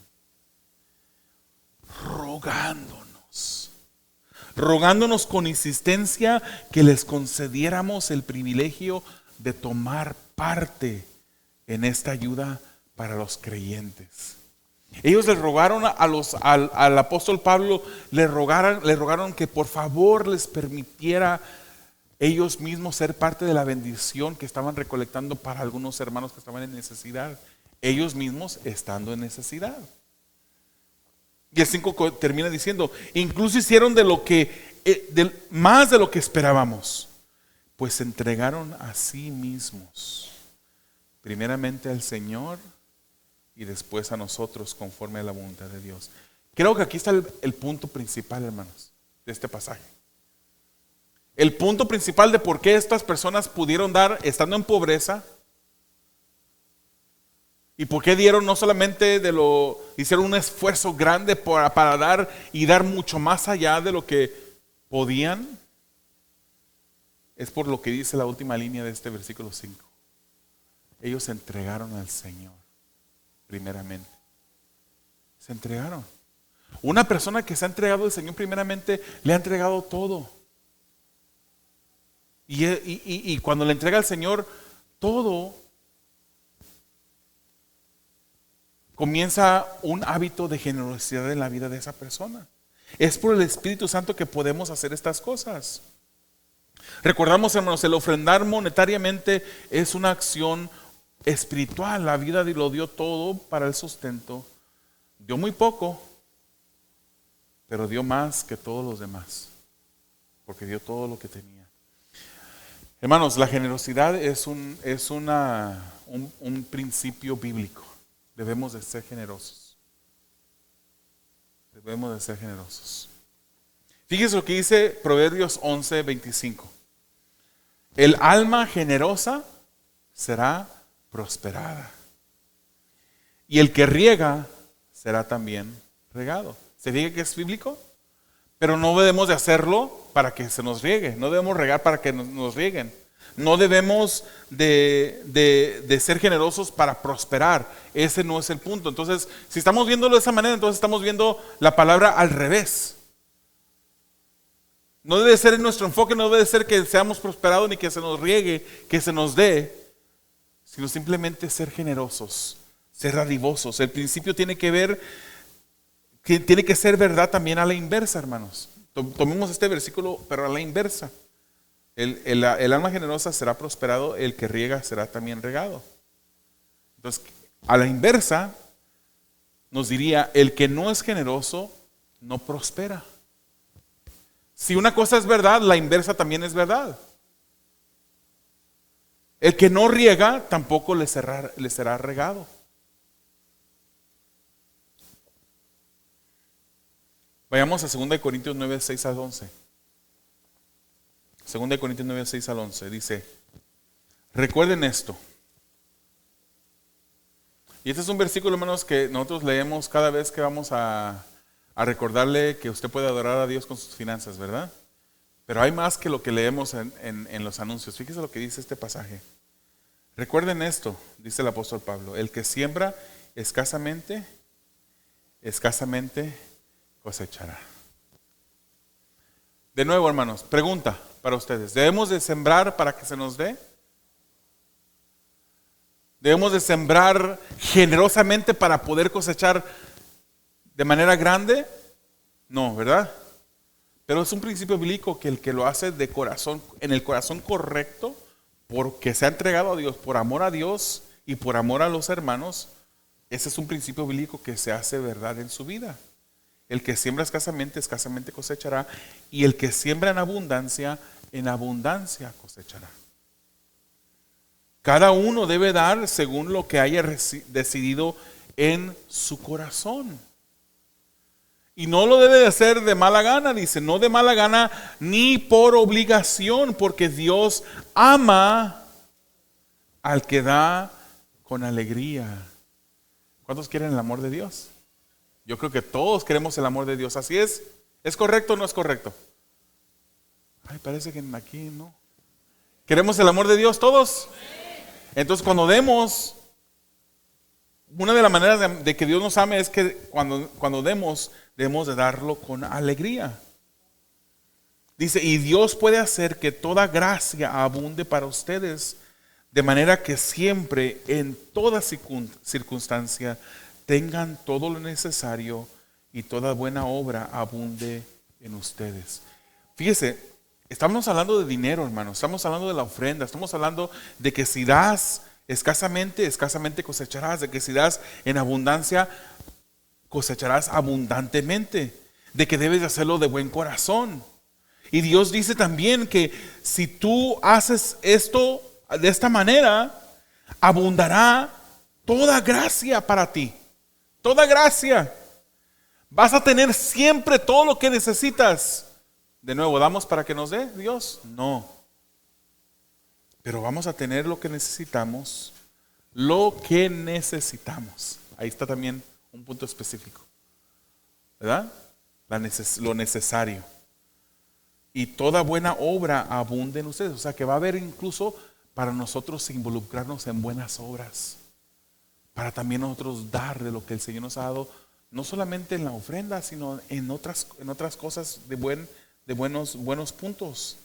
S1: Rogándonos con insistencia que les concediéramos el privilegio de tomar parte en esta ayuda para los creyentes. Ellos le rogaron al apóstol Pablo, le rogaron que por favor les permitiera ellos mismos ser parte de la bendición que estaban recolectando para algunos hermanos que estaban en necesidad, ellos mismos estando en necesidad. Y el 5 termina diciendo, incluso hicieron más de lo que esperábamos, pues se entregaron a sí mismos, primeramente al Señor y después a nosotros conforme a la voluntad de Dios. Creo que aquí está el punto principal, hermanos, de este pasaje. El punto principal de por qué estas personas pudieron dar estando en pobreza. Y por qué dieron no solamente hicieron un esfuerzo grande para dar y dar mucho más allá de lo que podían. Es por lo que dice la última línea de este versículo 5. Ellos se entregaron al Señor. Primeramente, se entregaron. Una persona que se ha entregado al Señor primeramente, le ha entregado todo. Y cuando le entrega al Señor, todo comienza un hábito de generosidad en la vida de esa persona. Es por el Espíritu Santo que podemos hacer estas cosas. Recordamos, hermanos, el ofrendar monetariamente es una acción espiritual. La vida lo dio todo para el sustento. Dio muy poco, pero dio más que todos los demás, porque dio todo lo que tenía. Hermanos, la generosidad es un principio bíblico. Debemos de ser generosos. Debemos de ser generosos. Fíjese lo que dice Proverbios 11:25. El alma generosa será prosperada, y el que riega será también regado. ¿Se fija que es bíblico? Pero no debemos de hacerlo para que se nos riegue. No debemos regar para que nos rieguen. No debemos de ser generosos para prosperar. Ese no es el punto. Entonces, si estamos viéndolo de esa manera, entonces estamos viendo la palabra al revés. No debe ser en nuestro enfoque, no debe ser que seamos prosperados ni que se nos riegue, que se nos dé, sino simplemente ser generosos, ser dadivosos. El principio tiene que ver, que tiene que ser verdad también a la inversa, hermanos. Tomemos este versículo, pero a la inversa. El alma generosa será prosperado, el que riega será también regado. Entonces, a la inversa, nos diría, el que no es generoso no prospera. Si una cosa es verdad, la inversa también es verdad. El que no riega tampoco le será regado. Vayamos a 2 Corintios 9, 6 al 11. 2 Corintios 9, 6 al 11. Dice, recuerden esto. Y este es un versículo, hermanos, que nosotros leemos cada vez que vamos a recordarle que usted puede adorar a Dios con sus finanzas, ¿verdad? Pero hay más que lo que leemos en los anuncios. Fíjese lo que dice este pasaje. Recuerden esto, dice el apóstol Pablo, el que siembra escasamente cosechará. De nuevo, hermanos, pregunta para ustedes. ¿Debemos de sembrar para que se nos dé? ¿Debemos de sembrar generosamente para poder cosechar de manera grande? No, ¿verdad? Pero es un principio bíblico que el que lo hace de corazón, en el corazón correcto, porque se ha entregado a Dios, por amor a Dios y por amor a los hermanos, ese es un principio bíblico que se hace verdad en su vida. El que siembra escasamente cosechará, y el que siembra en abundancia cosechará. Cada uno debe dar según lo que haya decidido en su corazón. Y no lo debe de hacer de mala gana, dice, no de mala gana ni por obligación, porque Dios ama al que da con alegría. ¿Cuántos quieren el amor de Dios? Yo creo que todos queremos el amor de Dios. ¿Así es? ¿Es correcto o no es correcto? Ay, parece que aquí no. ¿Queremos el amor de Dios todos? Entonces cuando demos, una de las maneras de que Dios nos ame es que cuando demos, debemos de darlo con alegría. Dice, y Dios puede hacer que toda gracia abunde para ustedes, de manera que siempre, en toda circunstancia, tengan todo lo necesario y toda buena obra abunde en ustedes. Fíjese, estamos hablando de dinero, hermanos, estamos hablando de la ofrenda, estamos hablando de que si das escasamente cosecharás, de que si das en abundancia, cosecharás abundantemente, de que debes de hacerlo de buen corazón. Y Dios dice también que si tú haces esto de esta manera, abundará toda gracia para ti. Toda gracia. Vas a tener siempre todo lo que necesitas. De nuevo, ¿damos para que nos dé Dios? No. Pero vamos a tener lo que necesitamos. Lo que necesitamos. Ahí está también un punto específico. ¿Verdad? Lo necesario. Y toda buena obra abunde en ustedes. O sea que va a haber incluso para nosotros involucrarnos en buenas obras. Para también nosotros dar de lo que el Señor nos ha dado, no solamente en la ofrenda, sino en otras cosas de buenos puntos.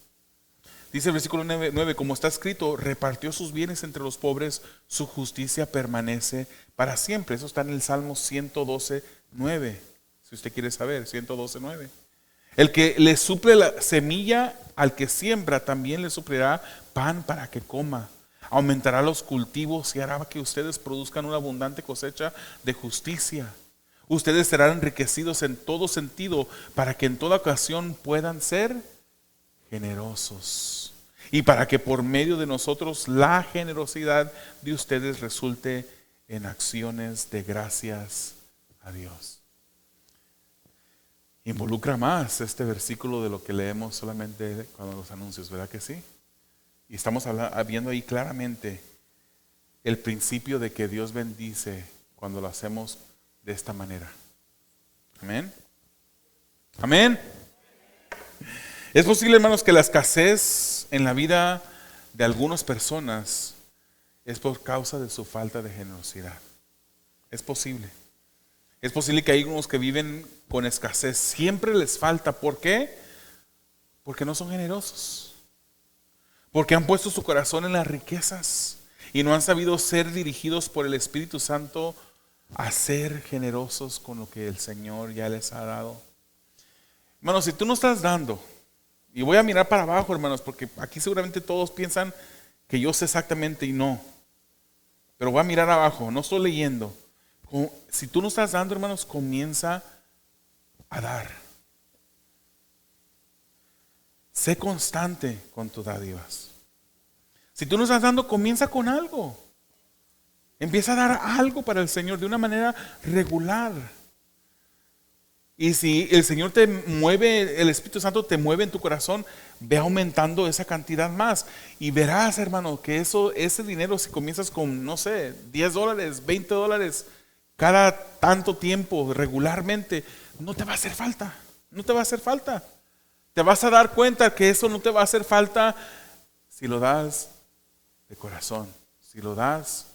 S1: Dice el versículo 9, como está escrito, repartió sus bienes entre los pobres, su justicia permanece para siempre. Eso está en el Salmo 112:9. Si usted quiere saber, 112:9. El que le suple la semilla al que siembra, también le suplirá pan para que coma. Aumentará los cultivos y hará que ustedes produzcan una abundante cosecha de justicia. Ustedes serán enriquecidos en todo sentido para que en toda ocasión puedan ser generosos. Y para que por medio de nosotros la generosidad de ustedes resulte en acciones de gracias a Dios. Involucra más este versículo de lo que leemos solamente cuando los anuncios, ¿verdad que sí? Y estamos viendo ahí claramente el principio de que Dios bendice cuando lo hacemos de esta manera. Amén. Amén. Es posible, hermanos, que la escasez en la vida de algunas personas es por causa de su falta de generosidad. Es posible. Es posible que hay unos que viven con escasez. Siempre les falta. ¿Por qué? Porque no son generosos. Porque han puesto su corazón en las riquezas y no han sabido ser dirigidos por el Espíritu Santo a ser generosos con lo que el Señor ya les ha dado. Hermanos, si tú no estás dando, y voy a mirar para abajo, hermanos, porque aquí seguramente todos piensan que yo sé exactamente y no. Pero voy a mirar abajo, no estoy leyendo. Si tú no estás dando, hermanos, comienza a dar. Sé constante con tus dádivas. Si tú no estás dando, comienza con algo. Empieza a dar algo para el Señor de una manera regular. Y si el Señor te mueve, el Espíritu Santo te mueve en tu corazón, ve aumentando esa cantidad más. Y verás, hermano, que ese dinero, si comienzas con, no sé, $10, $20, cada tanto tiempo, regularmente, no te va a hacer falta. No te va a hacer falta. Te vas a dar cuenta que eso no te va a hacer falta si lo das de corazón, si lo das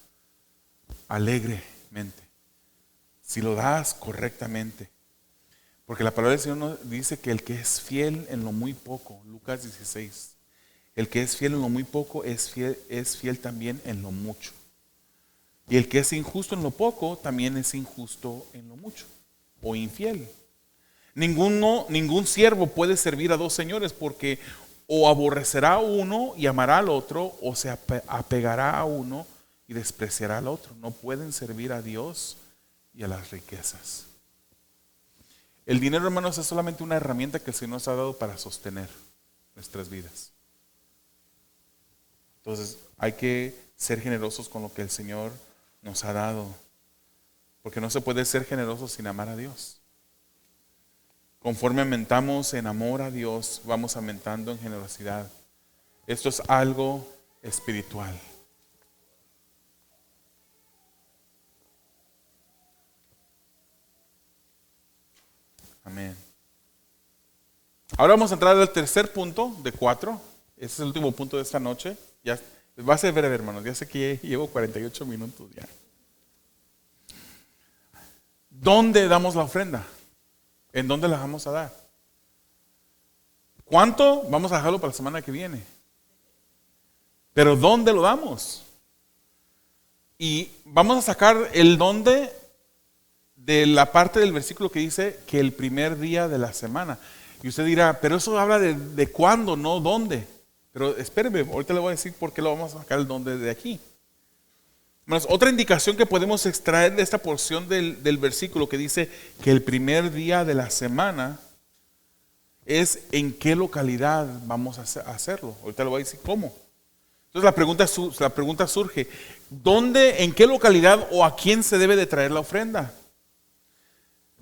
S1: alegremente, si lo das correctamente. Porque la palabra del Señor nos dice que el que es fiel en lo muy poco, Lucas 16, el que es fiel en lo muy poco es fiel también en lo mucho. Y el que es injusto en lo poco también es injusto en lo mucho, o infiel. Ningún siervo puede servir a dos señores, porque o aborrecerá a uno y amará al otro, o se apegará a uno y despreciará al otro. No pueden servir a Dios y a las riquezas. El dinero, hermanos, es solamente una herramienta que el Señor nos ha dado para sostener nuestras vidas. Entonces hay que ser generosos con lo que el Señor nos ha dado, porque no se puede ser generoso sin amar a Dios. Conforme aumentamos en amor a Dios, vamos aumentando en generosidad. Esto es algo espiritual. Amén. Ahora vamos a entrar al tercer punto de 4. Este es el último punto de esta noche. Ya va a ser breve, hermanos. Ya sé que llevo 48 minutos ya. ¿Dónde damos la ofrenda? ¿En dónde la vamos a dar? ¿Cuánto? Vamos a dejarlo para la semana que viene. Pero ¿dónde lo damos? Y vamos a sacar el dónde de la parte del versículo que dice que el primer día de la semana. Y usted dirá, pero eso habla de cuándo, no dónde. Pero espéreme, ahorita le voy a decir por qué lo vamos a sacar el dónde de aquí. Bueno, otra indicación que podemos extraer de esta porción del versículo que dice que el primer día de la semana es en qué localidad vamos a hacerlo. Ahorita le voy a decir cómo. Entonces la pregunta surge, ¿dónde, en qué localidad o a quién se debe de traer la ofrenda?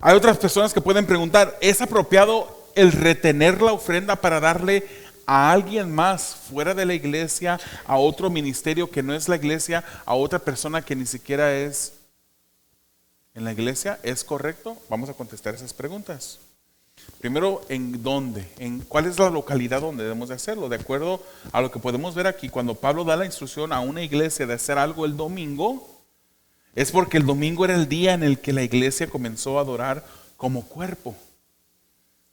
S1: Hay otras personas que pueden preguntar, ¿es apropiado el retener la ofrenda para darle a alguien más fuera de la iglesia, a otro ministerio que no es la iglesia, a otra persona que ni siquiera es en la iglesia? ¿Es correcto? Vamos a contestar esas preguntas. Primero, ¿en dónde? ¿Cuál es la localidad donde debemos de hacerlo? De acuerdo a lo que podemos ver aquí, cuando Pablo da la instrucción a una iglesia de hacer algo el domingo, es porque el domingo era el día en el que la iglesia comenzó a adorar como cuerpo.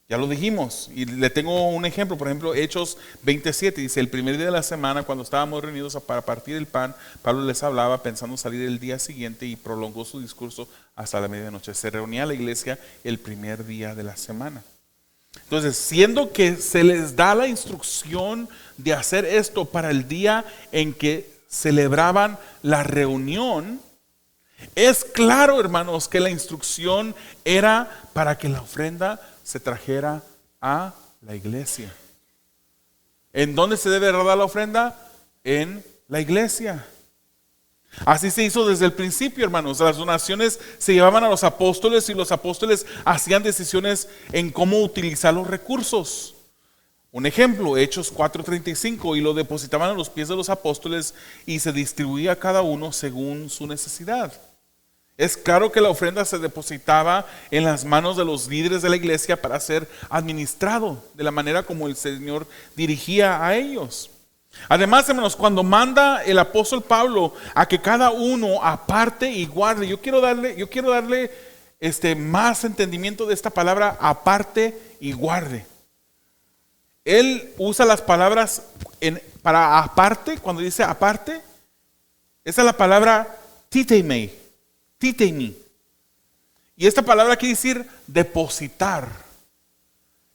S1: Ya lo dijimos, y le tengo un ejemplo, por ejemplo, Hechos 27, dice, el primer día de la semana, cuando estábamos reunidos para partir el pan, Pablo les hablaba pensando salir el día siguiente y prolongó su discurso hasta la medianoche. Se reunía la iglesia el primer día de la semana. Entonces, siendo que se les da la instrucción de hacer esto para el día en que celebraban la reunión, es claro, hermanos, que la instrucción era para que la ofrenda se trajera a la iglesia. ¿En dónde se debe dar la ofrenda? En la iglesia. Así se hizo desde el principio, hermanos. Las donaciones se llevaban a los apóstoles y los apóstoles hacían decisiones en cómo utilizar los recursos. Un ejemplo, Hechos 4:35, y lo depositaban a los pies de los apóstoles y se distribuía a cada uno según su necesidad. Es claro que la ofrenda se depositaba en las manos de los líderes de la iglesia para ser administrado de la manera como el Señor dirigía a ellos. Además, hermanos, cuando manda el apóstol Pablo a que cada uno aparte y guarde, yo quiero darle más entendimiento de esta palabra aparte y guarde. Él usa las palabras para aparte, cuando dice aparte, esa es la palabra titemi. Y esta palabra quiere decir depositar,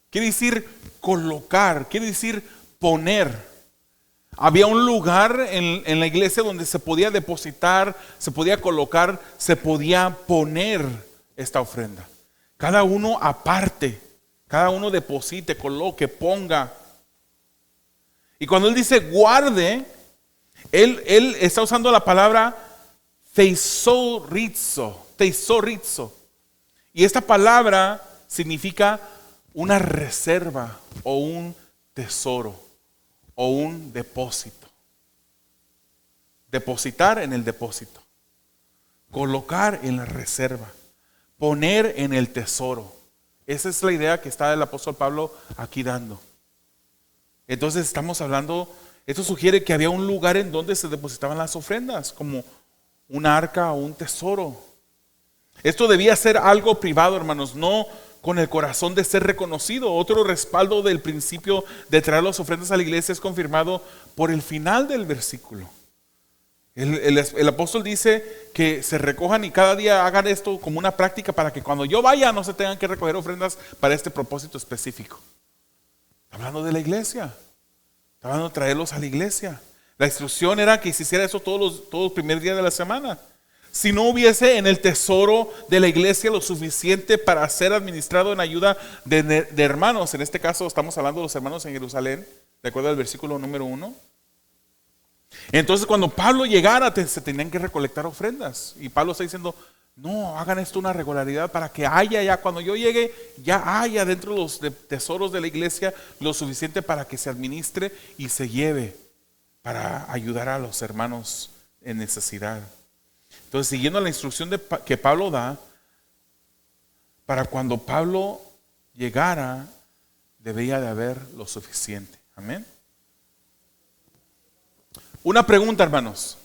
S1: quiere decir colocar, quiere decir poner. Había un lugar en la iglesia donde se podía depositar, se podía colocar, se podía poner esta ofrenda. Cada uno aparte, cada uno deposite, coloque, ponga. Y cuando él dice guarde, él está usando la palabra teisorizo. Y esta palabra significa una reserva o un tesoro o un depósito. Depositar en el depósito. Colocar en la reserva. Poner en el tesoro. Esa es la idea que está el apóstol Pablo aquí dando. Entonces estamos hablando, esto sugiere que había un lugar en donde se depositaban las ofrendas, como un arca o un tesoro. Esto debía ser algo privado, hermanos, no con el corazón de ser reconocido. Otro respaldo del principio de traer las ofrendas a la iglesia es confirmado por el final del versículo. El apóstol dice que se recojan y cada día hagan esto como una práctica para que cuando yo vaya no se tengan que recoger ofrendas para este propósito específico. Está hablando de la iglesia, está hablando de traerlos a la iglesia. La instrucción era que se hiciera eso todos los primeros días de la semana. Si no hubiese en el tesoro de la iglesia lo suficiente para ser administrado en ayuda de hermanos, en este caso estamos hablando de los hermanos en Jerusalén, de acuerdo al versículo número 1. Entonces cuando Pablo llegara se tenían que recolectar ofrendas. Y Pablo está diciendo, no, hagan esto una regularidad para que haya ya, cuando yo llegue, ya haya dentro de los tesoros de la iglesia lo suficiente para que se administre y se lleve para ayudar a los hermanos en necesidad. Entonces, siguiendo la instrucción que Pablo da, para cuando Pablo llegara, debía de haber lo suficiente. Amén. Una pregunta, hermanos.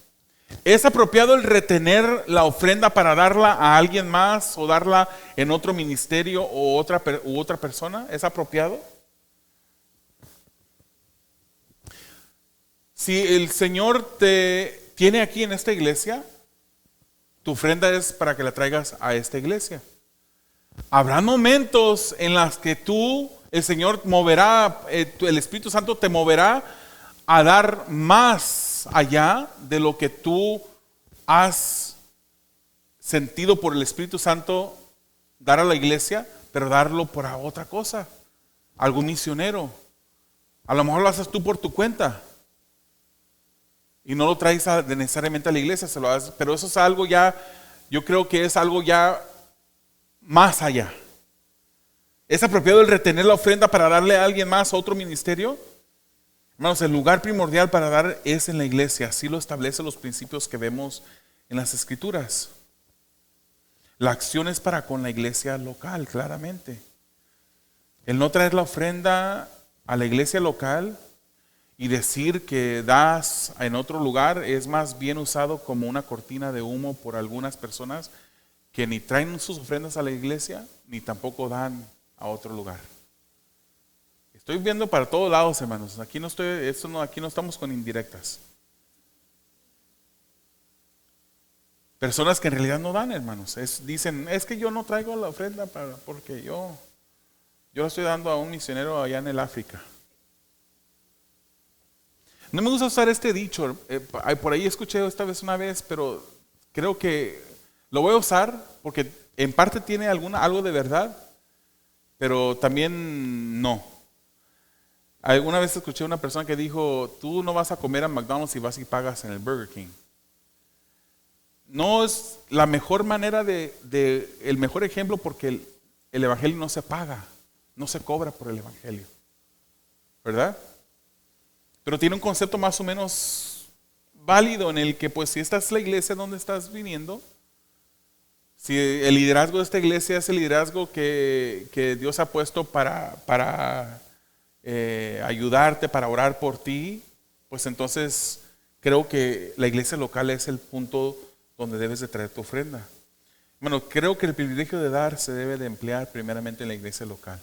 S1: ¿Es apropiado el retener la ofrenda para darla a alguien más o darla en otro ministerio u otra persona? ¿Es apropiado? Si el Señor te tiene aquí en esta iglesia, tu ofrenda es para que la traigas a esta iglesia. Habrá momentos en los que el Señor moverá, el Espíritu Santo te moverá a dar más allá de lo que tú has sentido por el Espíritu Santo dar a la iglesia, pero darlo por otra cosa, algún misionero. A lo mejor lo haces tú por tu cuenta y no lo traes necesariamente a la iglesia, se lo haces, pero eso es algo ya, yo creo que es algo ya más allá. ¿Es apropiado el retener la ofrenda para darle a alguien más a otro ministerio? Hermanos, el lugar primordial para dar es en la iglesia. Así lo establecen los principios que vemos en las Escrituras. La acción es para con la iglesia local, claramente. El no traer la ofrenda a la iglesia local y decir que das en otro lugar es más bien usado como una cortina de humo por algunas personas que ni traen sus ofrendas a la iglesia ni tampoco dan a otro lugar. Estoy viendo para todos lados, hermanos. Aquí aquí no estamos con indirectas. Personas que en realidad no dan, hermanos. Dicen, es que yo no traigo la ofrenda porque yo la estoy dando a un misionero allá en el África. No me gusta usar este dicho. Por ahí escuché esta vez una vez, pero creo que lo voy a usar porque en parte tiene algo de verdad, pero también no. Alguna vez escuché a una persona que dijo, tú no vas a comer a McDonald's si vas y pagas en el Burger King. No es la mejor manera el mejor ejemplo porque el evangelio no se paga, no se cobra por el evangelio, ¿verdad? Pero tiene un concepto más o menos válido en el que pues si esta es la iglesia donde estás viniendo, si el liderazgo de esta iglesia es el liderazgo que Dios ha puesto para ayudarte, para orar por ti, pues entonces creo que la iglesia local es el punto donde debes de traer tu ofrenda. Bueno, creo que el privilegio de dar se debe de emplear primeramente en la iglesia local.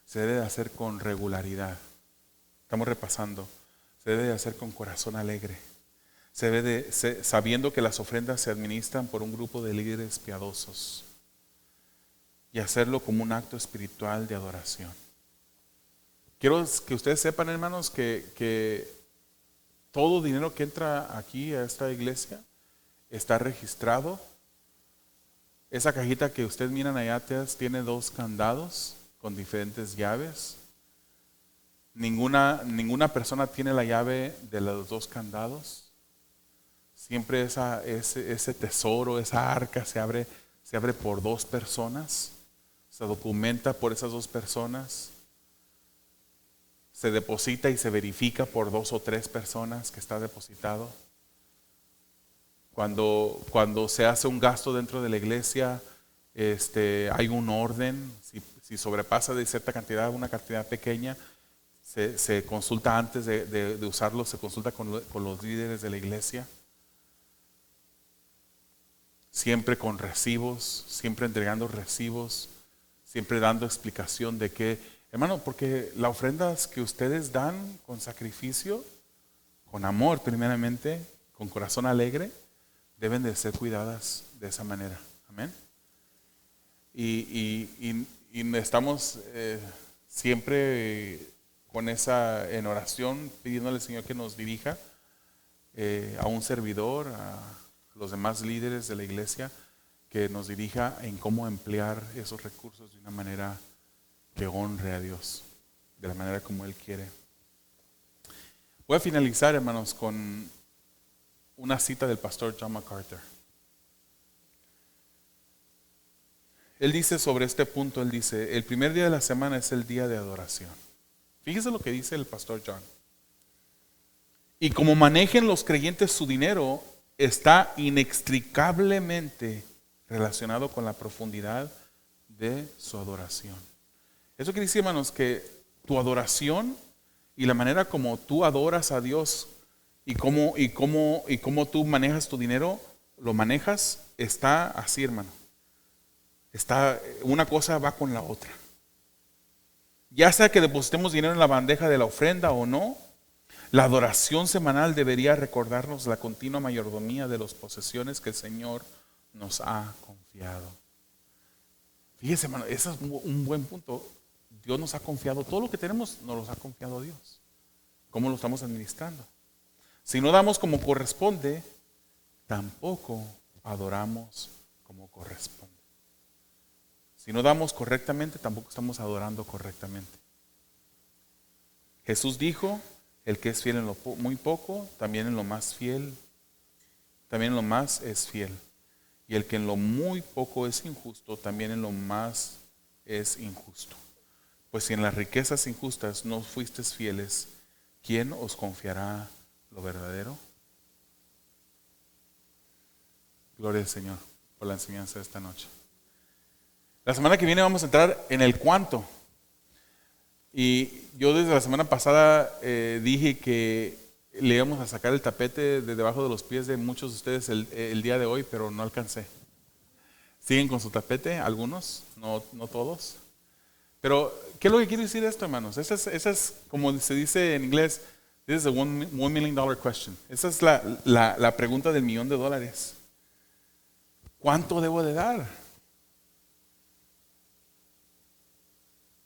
S1: Se debe de hacer con regularidad. Estamos repasando. Se debe de hacer con corazón alegre. Se debe de sabiendo que las ofrendas se administran por un grupo de líderes piadosos. Y hacerlo como un acto espiritual de adoración. Quiero que ustedes sepan, hermanos, que todo dinero que entra aquí a esta iglesia está registrado. Esa cajita que ustedes miran allá atrás tiene 2 candados con diferentes llaves. Ninguna persona tiene la llave de los 2 candados. Siempre ese tesoro, esa arca se abre por 2 personas. Se documenta por esas 2 personas. Se deposita y se verifica por 2 o 3 personas que está depositado. Cuando se hace un gasto dentro de la iglesia, hay un orden. Si sobrepasa de cierta cantidad, una cantidad pequeña, se consulta antes de usarlo, se consulta con los líderes de la iglesia. Siempre con recibos, siempre entregando recibos, siempre dando explicación de que, hermano, porque las ofrendas que ustedes dan con sacrificio, con amor primeramente, con corazón alegre, deben de ser cuidadas de esa manera. Amén. Y estamos siempre con en oración, pidiéndole al Señor que nos dirija a un servidor, a los demás líderes de la iglesia, que nos dirija en cómo emplear esos recursos de una manera que honre a Dios, de la manera como Él quiere. Voy a finalizar, hermanos, con una cita del pastor John MacArthur. Él dice sobre este punto, él dice, el primer día de la semana es el día de adoración. Fíjese lo que dice el pastor John. Y como manejen los creyentes su dinero, está inextricablemente relacionado con la profundidad de su adoración. Eso quiere decir, hermanos, que tu adoración y la manera como tú adoras a Dios y cómo tú manejas tu dinero, lo manejas, está así, hermano. Una cosa va con la otra. Ya sea que depositemos dinero en la bandeja de la ofrenda o no, la adoración semanal debería recordarnos la continua mayordomía de las posesiones que el Señor nos ha confiado. Fíjese, hermano, ese es un buen punto. Dios nos ha confiado, todo lo que tenemos nos lo ha confiado Dios. ¿Cómo lo estamos administrando? Si no damos como corresponde, tampoco adoramos como corresponde. Si no damos correctamente, tampoco estamos adorando correctamente. Jesús dijo, el que es fiel en lo muy poco, también en lo más fiel, también en lo más es fiel. Y el que en lo muy poco es injusto, también en lo más es injusto. Pues si en las riquezas injustas no fuisteis fieles, ¿quién os confiará lo verdadero? Gloria al Señor por la enseñanza de esta noche. La semana que viene vamos a entrar en el cuánto. Y yo desde la semana pasada dije que le íbamos a sacar el tapete de debajo de los pies de muchos de ustedes el día de hoy, pero no alcancé. ¿Siguen con su tapete? Algunos, no todos. Pero, ¿qué es lo que quiere decir esto, hermanos? Esa es como se dice en inglés, this is a $1 million question. Esa es la pregunta del $1,000,000. ¿Cuánto debo de dar?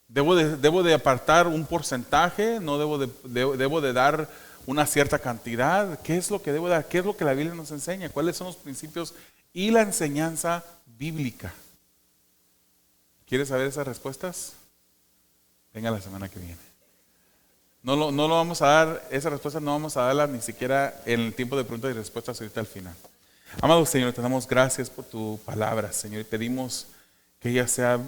S1: ¿Debo de apartar un porcentaje? ¿No debo de dar una cierta cantidad? ¿Qué es lo que debo dar? ¿Qué es lo que la Biblia nos enseña? ¿Cuáles son los principios y la enseñanza bíblica? ¿Quieres saber esas respuestas? Venga la semana que viene. No lo vamos a dar, esas respuestas no vamos a darlas ni siquiera en el tiempo de preguntas y respuestas ahorita al final. Amado Señor, te damos gracias por tu palabra, Señor, y pedimos que ella sea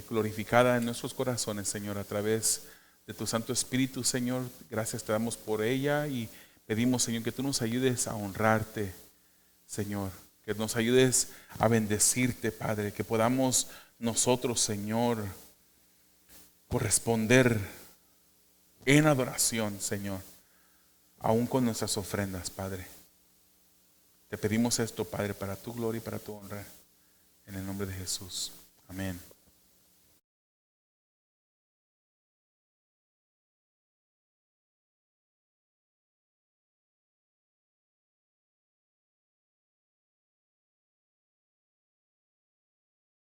S1: glorificada en nuestros corazones, Señor, a través de tu Santo Espíritu, Señor. Gracias te damos por ella y pedimos, Señor, que tú nos ayudes a honrarte, Señor, que nos ayudes a bendecirte, Padre, que podamos nosotros, Señor, corresponder en adoración, Señor, aún con nuestras ofrendas, Padre. Te pedimos esto, Padre, para tu gloria y para tu honra, en el nombre de Jesús. Amén.